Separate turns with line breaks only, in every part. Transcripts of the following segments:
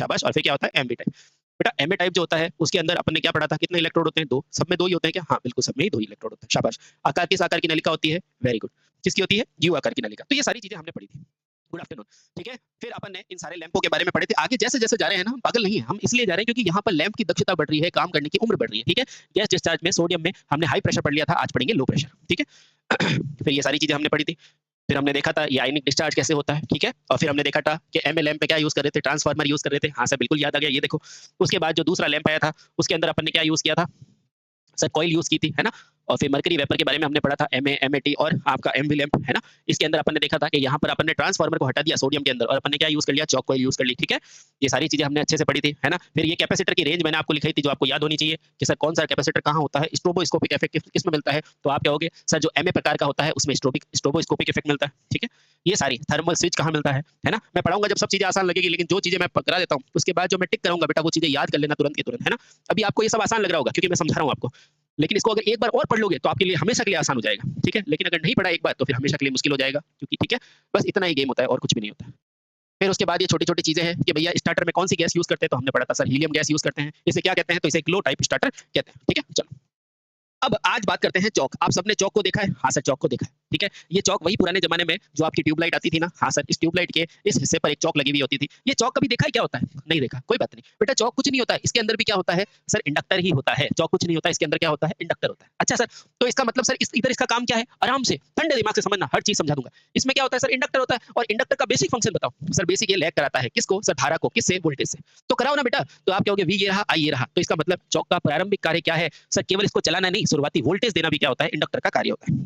शाबाश। और फिर क्या होता है एमवी टाइप। बेटा एमए टाइप जो होता है उसके अंदर अपन ने क्या पढ़ा था, कितने इलेक्ट्रोड होते हैं, 2। सब में 2 ही होते हैं क्या? हाँ बिल्कुल, सब में ही 2 ही इलेक्ट्रोड होते हैं। शाबाश। आकार किस आकार की नलिका होती है? Very good. किसकी होती है? यू आकार की नलिका। तो ये सारी चीजें हमने पढ़ी थी। Good afternoon. ठीक है, फिर अपन ने इन सारे लैंपों के बारे में पढ़े थे। आगे जैसे जैसे जा रहे हैं ना, हम पागल नहीं है, हम इसलिए जा रहे हैं क्योंकि यहाँ पर लैंप की दक्षता बढ़ रही है, काम करने की उम्र बढ़ रही है। ठीक है, गैस डिस्चार्ज में सोडियम में हमने हाई प्रेशर पढ़ लिया था, आज पढ़ेंगे लो प्रेशर। ठीक है फिर ये सारी चीजें हमने पढ़ी थी। फिर हमने देखा था ये आयनिक डिस्चार्ज कैसे होता है। ठीक है, और फिर हमने देखा था कि एमए लैंप पे क्या यूज कर रहे थे, ट्रांसफार्मर यूज कर रहे थे। हाँ सर बिल्कुल याद आ गया, ये देखो। उसके बाद जो दूसरा लैंप आया था उसके अंदर अपन ने क्या यूज किया था सर? कॉइल यूज की थी, है ना। और फिर मरकरी वेपर के बारे में हमने पढ़ा था, एमए एमएटी और आपका एमवी लैंप, है ना। इसके अंदर अपन ने देखा था कि यहाँ पर अपन ने ट्रांसफार्मर को हटा दिया सोडियम के अंदर और अपन ने क्या यूज कर लिया, चौक कॉइल यूज कर ली। ठीक है, ये सारी चीजें हमने अच्छे से पढ़ी थी, है ना। फिर ये कैपेसिटर की रेंज मैंने आपको लिखाई थी जो आपको याद होनी चाहिए कि सर कौन सा कैपेसिटर कहाँ होता है, स्ट्रोबोस्कोपिक इफेक्ट किस में मिलता है। तो आप कहोगे सर जो एमए प्रकार का होता है उसमें स्ट्रोबोस्कोपिक इफेक्ट मिलता है। ठीक है, ये सारी थर्मल स्विच कहाँ मिलता है ना। मैं पढ़ाऊंगा जब सब चीजें आसान लगेगी, लेकिन जो चीजें मैं पकड़ा देता हूँ उसके बाद जो मैं टिक करूंगा बेटा वो चीजें याद कर लेना तुरंत के तुरंत, है ना। अभी आपको ये सब आसान लग रहा होगा क्योंकि मैं समझा रहा हूँ आपको, लेकिन इसको अगर एक बार और पढ़ लोगे तो आपके लिए हमेशा के लिए आसान हो जाएगा। ठीक है, लेकिन अगर नहीं पढ़ा एक बार तो फिर हमेशा के लिए मुश्किल हो जाएगा, क्योंकि ठीक है बस इतना ही गेम होता है और कुछ भी नहीं होता है। फिर उसके बाद ये छोटी छोटी चीजें हैं कि भैया स्टार्टर में कौन सी गैस यूज करते हैं, तो हमने पढ़ा था सर हीलियम गैस यूज करते हैं। इसे क्या कहते हैं, तो इसे ग्लो टाइप स्टार्टर कहते हैं। ठीक है, चलो अब आज बात करते हैं चौक। आप सबने चौक को देखा है? हाँ सर चौक को देखा है। ठीक है, ये चौक वही पुराने जमाने में जो आपकी ट्यूबलाइट आती थी ना, हाँ सर इस ट्यूबलाइट के इस हिस्से पर एक चौक लगी हुई होती थी। ये चौक कभी देखा है क्या होता है? नहीं देखा, कोई बात नहीं बेटा, चौक कुछ नहीं होता है, इसके अंदर भी क्या होता है सर, इंडक्टर ही होता है। चौक कुछ नहीं होता है, इसके अंदर क्या होता है, इंडक्टर होता है। अच्छा सर, तो इसका मतलब सर इधर इसका काम क्या है, आराम से ठंडे दिमाग से समझना, हर चीज समझा दूंगा। इसमें क्या होता है सर, इंडक्टर होता है, और इंडक्टर का बेसिक फंक्शन बताओ सर। बेसिक ये लैग कराता है किसको सर, धारा को, किससे, वोल्टेज से। तो कराओ ना बेटा। तो आप कहोगे वी ये रहा, आई ये रहा, तो इसका मतलब चौक का प्रारंभिक कार्य क्या है सर, केवल इसको चलाना नहीं, शुरुआती वोल्टेज देना भी क्या होता है, इंडक्टर का कार्य होता है।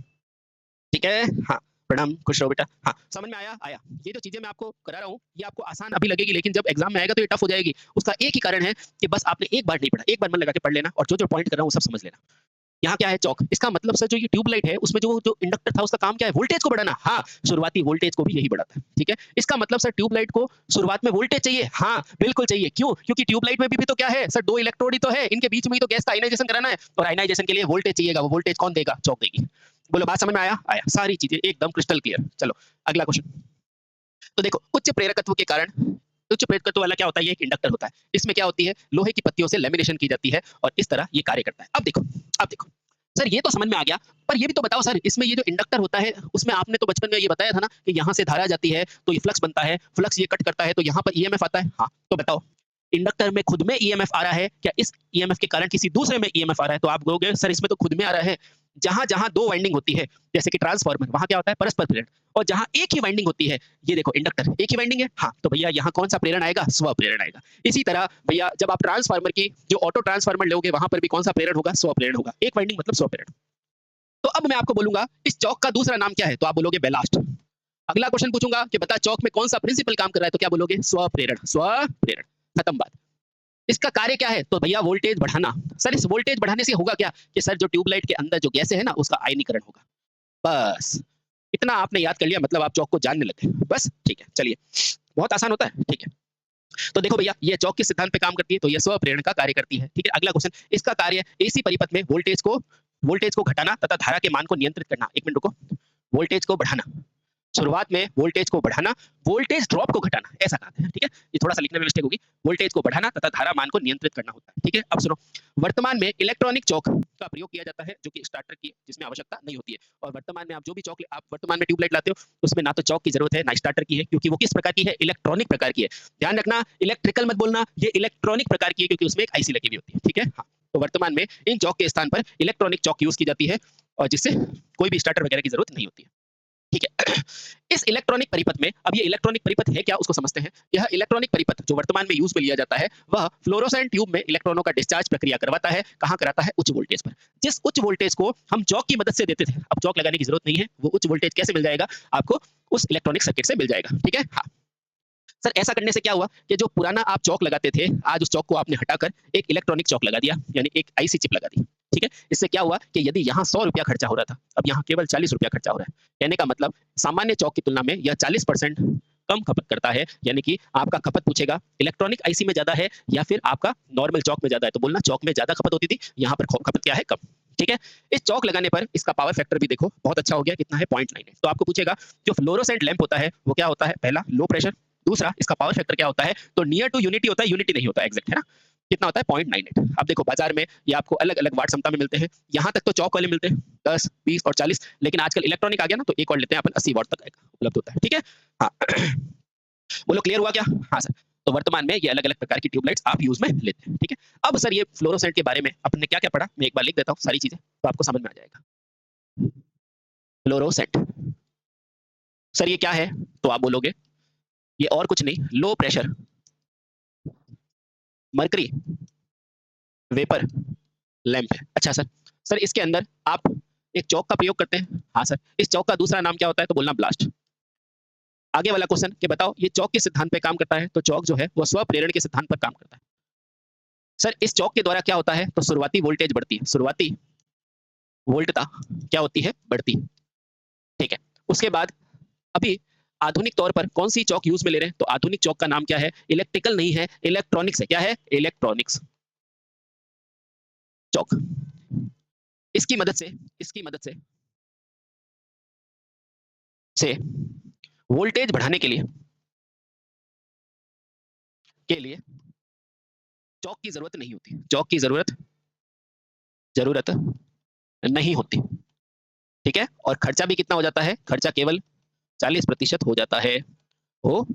ठीक है, हाँ प्रणाम, खुश रहो बेटा। हाँ समझ में आया? आया। ये जो चीजें मैं आपको करा रहा हूँ ये आपको आसान अभी लगेगी, लेकिन जब एग्जाम में आएगा तो ये टफ हो जाएगी। उसका एक ही कारण है कि बस आपने एक बार नहीं पढ़ा, एक बार मन लगा के पढ़ लेना और जो जो पॉइंट कर रहा हूँ सब समझ लेना। यहाँ क्या है चौक, इसका मतलब सर जो ये ट्यूबलाइट है उसमें जो इंडक्टर था उसका काम क्या है, वोल्टेज को बढ़ाना। हाँ, शुरुआती वोल्टेज को भी यही बढ़ाता है। ठीक है, इसका मतलब सर ट्यूबलाइट को शुरुआत में वोल्टेज चाहिए। हाँ बिल्कुल चाहिए, क्यों? क्योंकि ट्यूबलाइट में भी तो क्या है सर, 2 इलेक्ट्रोड ही तो है, इनके बीच में ही तो गैस का आयनाइजेशन कराना है, और आयनाइजेशन के लिए वोल्टेज चाहिएगा। वो वोल्टेज कौन देगा? चौक देगी। बोलो बात समझ में आया? आया, सारी चीजें एकदम क्रिस्टल क्लियर। चलो अगला क्वेश्चन। तो देखो उच्च प्रेरकत्व के कारण, उच्च प्रेरकत्व वाला क्या होता है, ये एक इंडक्टर होता है। इसमें क्या होती है, लोहे की पत्तियों से लेमिनेशन की जाती है और इस तरह ये कार्य करता है। अब देखो सर ये तो समझ में आ गया, पर ये भी तो बताओ सर, इसमें ये जो इंडक्टर होता है उसमें आपने तो बचपन में ये बताया था ना कि यहाँ से धारा जाती है तो ये फ्लक्स बनता है, फ्लक्स ये कट करता है तो यहाँ पर ईएमएफ आता है। हाँ तो बताओ इंडक्टर में खुद में ईएमएफ आ रहा है क्या, इस ईएमएफ के कारण किसी दूसरे में ईएमएफ आ रहा है? तो आप कहोगे सर इसमें तो खुद में आ रहा है। जहां जहां 2 वाइंडिंग होती है जैसे कि ट्रांसफार्मर, वहां क्या होता है, परस्पर प्रेरण। और जहां एक ही वाइंडिंग होती है, ये देखो इंडक्टर एक ही वाइंडिंग है, हाँ तो भैया यहाँ कौन सा प्रेरण आएगा, स्व प्रेरण आएगा। इसी तरह भैया जब आप ट्रांसफार्मर की जो ऑटो ट्रांसफार्मर लोगे वहां पर भी कौन सा प्रेरण होगा, स्व प्रेरण होगा। एक वाइंडिंग मतलब स्व प्रेरण। तो अब मैं आपको बोलूंगा इस चौक का दूसरा नाम क्या है, तो आप बोलोगे बेलास्ट। अगला क्वेश्चन पूछूंगा कि बता चौक में कौन सा प्रिंसिपल काम कर रहा है, तो क्या बोलोगे, स्व प्रेरण, स्व प्रेरण। खत्म बात। इसका कार्य क्या है, तो भैया वोल्टेज बढ़ाना। सर इस वोल्टेज बढ़ाने से होगा क्या कि सर जो ट्यूबलाइट के अंदर जो गैस है ना उसका आयनीकरण होगा। बस इतना आपने याद कर लिया, मतलब आप चौक को जानने लगे। बस ठीक है, चलिए बहुत आसान होता है। ठीक है, तो देखो भैया ये चौक किस सिद्धांत पे काम करती है, तो ये स्व प्रेरण का कार्य करती है। ठीक है, अगला क्वेश्चन, इसका कार्य एसी परिपथ में वोल्टेज को घटाना तथा धारा के मान को नियंत्रित करना। एक मिनट रुको, वोल्टेज को बढ़ाना, शुरुआत में वोल्टेज को बढ़ाना, वोल्टेज ड्रॉप को घटाना, ऐसा कहते हैं। ठीक है, ये थोड़ा सा लिखने में मिस्टेक होगी। वोल्टेज को बढ़ाना तथा धारा मान को नियंत्रित करना होता है। ठीक है, अब सुनो, वर्तमान में इलेक्ट्रॉनिक चौक का प्रयोग किया जाता है जो कि स्टार्टर की जिसमें आवश्यकता नहीं होती है। और वर्तमान में आप जो भी चौक आप वर्तमान में ट्यूबलाइट लाते हो उसमें ना तो चौक की जरूरत है ना स्टार्टर की है, क्योंकि वो किस प्रकार की है, इलेक्ट्रॉनिक प्रकार की है। ध्यान रखना, इलेक्ट्रिकल मत बोलना, ये इलेक्ट्रॉनिक प्रकार की है क्योंकि उसमें एक आईसी लगी हुई होती है। ठीक है, हाँ तो वर्तमान में इन चौक के स्थान पर इलेक्ट्रॉनिक चौक यूज की जाती है और जिससे कोई भी स्टार्टर वगैरह की जरूरत नहीं होती है। ठीक है, इस इलेक्ट्रॉनिक परिपथ में, अब ये इलेक्ट्रॉनिक परिपथ है क्या उसको समझते हैं। यह इलेक्ट्रॉनिक परिपथ जो वर्तमान में यूज में लिया जाता है वह फ्लोरोसेंट ट्यूब में इलेक्ट्रॉनों का डिस्चार्ज प्रक्रिया करवाता है। कहां कराता है, उच्च वोल्टेज पर। जिस उच्च वोल्टेज को हम चौक की मदद से देते थे, अब चौक लगाने की जरूरत नहीं है, वो उच्च वोल्टेज कैसे मिल जाएगा आपको, उस इलेक्ट्रॉनिक सर्किट से मिल जाएगा। ठीक है, हाँ सर ऐसा करने से क्या हुआ कि जो पुराना आप चौक लगाते थे आज उस चौक को आपने हटाकर एक इलेक्ट्रॉनिक चौक लगा दिया, यानी एक आईसी चिप लगा दी। ठीक है, इससे क्या हुआ कि यदि यहाँ 100 रुपया खर्चा हो रहा था, अब यहाँ केवल 40 रुपया खर्चा हो रहा है। कहने का मतलब सामान्य चौक की तुलना में यह 40% कम खपत करता है। यानी कि आपका खपत पूछेगा इलेक्ट्रॉनिक आईसी में ज्यादा है या फिर आपका नॉर्मल चौक में ज्यादा है, तो बोलना चौक में ज्यादा खपत होती थी, यहाँ पर खपत क्या है, कम। ठीक है, इस चौक लगाने पर इसका पावर फैक्टर भी देखो बहुत अच्छा हो गया, कितना है, 0.9 है। तो आपको पूछेगा जो फ्लोरोसेंट लैंप होता है वो क्या होता है, पहला लो प्रेशर, दूसरा इसका पावर फैक्टर क्या होता है, तो नियर टू यूनिटी होता है, यूनिटी नहीं होता एग्जैक्ट, है ना। कितना होता है 0.98। अब देखो बाजार में ये आपको अलग अलग वाट क्षमता में मिलते हैं, यहाँ तक तो चौक वाले मिलते हैं 10, 20 और 40, लेकिन आजकल इलेक्ट्रॉनिक आ गया ना, तो एक और लेते हैं अपन 80 वाट तक उपलब्ध होता है, ठीक है। हाँ बोलो क्लियर हुआ क्या? हाँ सर। तो वर्तमान में ये अलग अलग प्रकार की ट्यूबलाइट्स आप यूज में लेते हैं, ठीक है। अब सर ये फ्लोरोसेंट के बारे में अपन ने क्या क्या पढ़ा, मैं एक बार लिख देता हूँ सारी चीजें तो आपको समझ में आ जाएगा। फ्लोरोसेंट सर ये क्या है, तो आप बोलोगे ये और कुछ नहीं, low pressure mercury vapour lamp है। अच्छा सर, सर इसके अंदर आप एक चौक का प्रयोग करते हैं। हाँ सर, इस चौक का दूसरा नाम क्या होता है, तो बोलना ब्लास्ट। आगे वाला क्वेश्चन कि बताओ ये चौक के सिद्धांत पे काम करता है, तो चौक जो है वो स्वप्रेरण के सिद्धांत पर काम करता है। सर इस चौक के द्वारा क्या होता है, तो शुरुआती वोल्टेज बढ़ती है, शुरुआती वोल्टता क्या होती है, बढ़ती है, ठीक है। उसके बाद अभी आधुनिक तौर पर कौन सी चौक यूज में ले रहे हैं, तो आधुनिक चौक का नाम क्या है, इलेक्ट्रिकल नहीं है, इलेक्ट्रॉनिक्स है। क्या है, इलेक्ट्रॉनिक्स चौक। इसकी मदद से से वोल्टेज बढ़ाने के लिए चौक की जरूरत नहीं होती, चौक की जरूरत नहीं होती, ठीक है। और खर्चा भी कितना हो जाता है, खर्चा केवल 40% हो जाता है, हो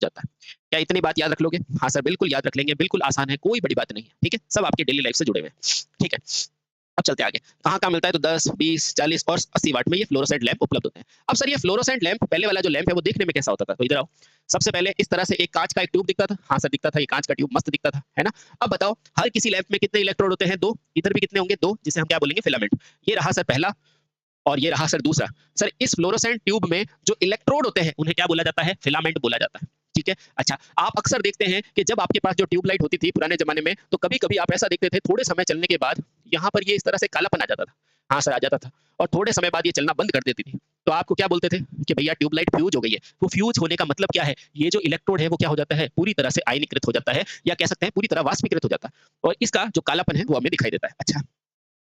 जाता है। क्या इतनी बात याद रख लोगे? हाँ सर बिल्कुल याद रख लेंगे, बिल्कुल आसान है, कोई बड़ी बात नहीं है, ठीक है। सब आपके डेली लाइफ से जुड़े हुए हैं, ठीक है। अब चलते आगे, कहाँ कहाँ मिलता है, तो 10, 20, 40 और 80 वाट में ये फ्लोरोसेंट लैंप उपलब्ध होते हैं। अब सर ये फ्लोरोसेंट लैंप, पहले वाला जो लैंप है वो देखने में कैसा होता था, तो इधर आओ। सबसे पहले इस तरह से एक कांच का एक ट्यूब दिखता था। हाँ सर दिखता था, ये कांच का ट्यूब मस्त दिखता था, है ना। अब बताओ हर किसी लैंप में कितने इलेक्ट्रोड होते हैं, 2। इधर भी कितने होंगे, 2, जिसे हम क्या बोलेंगे, फिलामेंट। ये रहा सर पहला और ये रहा सर दूसरा। सर इस फ्लोरोसेंट ट्यूब में जो इलेक्ट्रोड होते हैं उन्हें क्या बोला जाता है, फिलामेंट बोला जाता है, ठीक है। अच्छा, आप अक्सर देखते हैं कि जब आपके पास जो ट्यूबलाइट होती थी पुराने जमाने में, तो कभी कभी आप ऐसा देखते थे थोड़े समय चलने के बाद यहाँ पर ये इस तरह से कालापन आ जाता था। हाँ सर आ जाता था, और थोड़े समय बाद ये चलना बंद कर देती थी। तो आपको क्या बोलते थे कि भैया ट्यूबलाइट फ्यूज हो गई है। वो फ्यूज होने का मतलब क्या है, ये जो इलेक्ट्रोड है वो क्या हो जाता है, पूरी तरह से आयनीकृत हो जाता है, या कह सकते हैं पूरी तरह वाष्पीकृत हो जाता है, और इसका जो कालापन है वो हमें दिखाई देता है। अच्छा,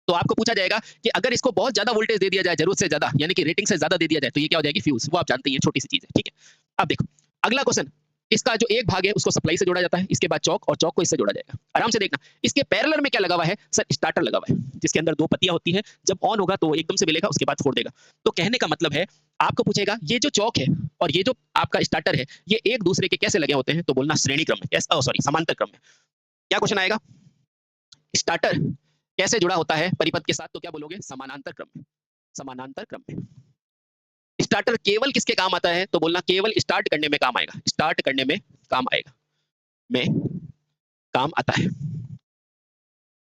तो आपको पूछा जाएगा कि अगर इसको बहुत ज्यादा वोल्टेज दे दिया जाए, जरूरत से ज्यादा, यानी कि रेटिंग से ज्यादा दे दिया जाए, तो ये क्या हो जाएगी, फ्यूज। वो आप जानते हैं, छोटी सी चीज है, ठीक है। अब देखो अगला क्वेश्चन, इसका जो एक भाग है उसको सप्लाई से जोड़ा जाता है, इसके बाद चौक, और चौक को इससे जोड़ा जाएगा। आराम से देखना, इसके पैरेलल में क्या लगा हुआ है, सर स्टार्टर लगा हुआ है, जिसके अंदर 2 पत्तियां होती हैं। जब ऑन होगा तो एकदम से मिलेगा, उसके बाद छोड़ देगा। तो कहने का मतलब है, आपको पूछेगा ये जो चौक है और ये जो आपका स्टार्टर है, ये एक दूसरे के कैसे लगे होते हैं, तो बोलना श्रेणी क्रम में, सॉरी समांतर क्रम में। क्या क्वेश्चन आएगा, स्टार्टर कैसे जुड़ा होता है परिपथ के साथ, तो क्या बोलोगे, समानांतर क्रम में, समानांतर क्रम में। स्टार्टर केवल किसके काम आता है, तो बोलना केवल स्टार्ट करने में काम आएगा, स्टार्ट करने में काम आएगा, में काम आता है।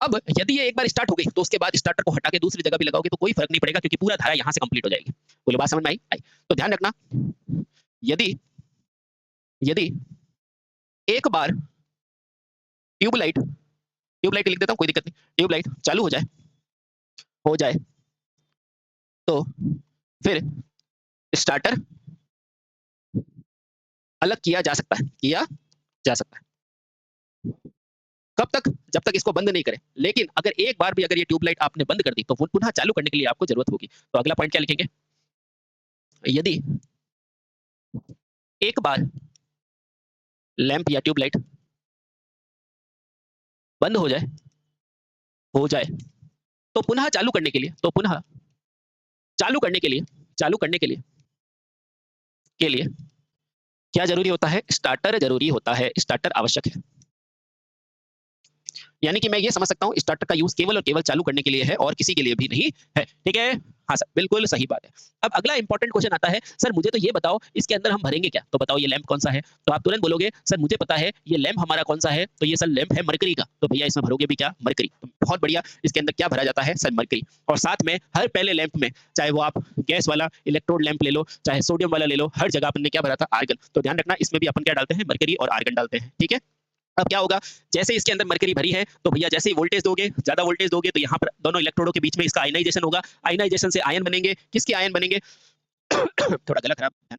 अब यदि ये एक बार स्टार्ट हो गई, तो उसके बाद स्टार्टर को हटा के दूसरी जगह भी लगाओगे तो कोई फर्क नहीं पड़ेगा, क्योंकि पूरा धारा यहां से कंप्लीट हो जाएगी। बोलो बात समझ में आई? आई। तो ध्यान रखना, यदि यदि एक बार ट्यूबलाइट, ट्यूबलाइट लिख देता हूं, कोई दिक्कत नहीं, ट्यूबलाइट चालू हो जाए तो फिर स्टार्टर अलग किया जा सकता है, किया जा सकता है। कब तक, जब तक इसको बंद नहीं करें। लेकिन अगर एक बार भी अगर ये ट्यूबलाइट आपने बंद कर दी, तो पुनः चालू करने के लिए आपको जरूरत होगी। तो अगला पॉइंट क्या लिखेंगे, यदि एक बार लैंप या ट्यूबलाइट बंद हो जाए तो पुनः चालू करने के लिए, तो पुनः चालू करने के लिए, चालू करने के लिए क्या जरूरी होता है, स्टार्टर जरूरी होता है, स्टार्टर आवश्यक है। यानी कि मैं ये समझ सकता हूँ स्टार्टर का यूज केवल और केवल चालू करने के लिए है, और किसी के लिए भी नहीं है, ठीक है। हाँ सर बिल्कुल सही बात है। अब अगला इंपॉर्टेंट क्वेश्चन आता है, सर मुझे तो ये बताओ इसके अंदर हम भरेंगे क्या, तो बताओ ये लैंप कौन सा है, तो आप तुरंत बोलोगे सर मुझे पता है ये लैंप हमारा कौन सा है, तो ये सर लैंप है मरकरी का। तो भैया इसमें भरोगे भी क्या, मरकरी। तो बहुत बढ़िया, इसके अंदर क्या भरा जाता है, सर मरकरी। और साथ में हर पहले लैंप में, चाहे वो आप गैस वाला इलेक्ट्रोड लैंप ले लो, चाहे सोडियम वाला ले लो, हर जगह अपन ने क्या भरा था, आर्गन। तो ध्यान रखना इसमें भी अपन क्या डालते हैं, मरकरी और आर्गन डालते हैं, ठीक है। अब क्या होगा, जैसे इसके अंदर मरकरी भरी है, तो भैया जैसे ही वोल्टेज दोगे, ज्यादा वोल्टेज दोगे, तो यहाँ पर दोनों इलेक्ट्रोडों के बीच में इसका आयनाइजेशन होगा। आयनाइजेशन से आयन बनेंगे, किसके आयन बनेंगे थोड़ा गला खराब है,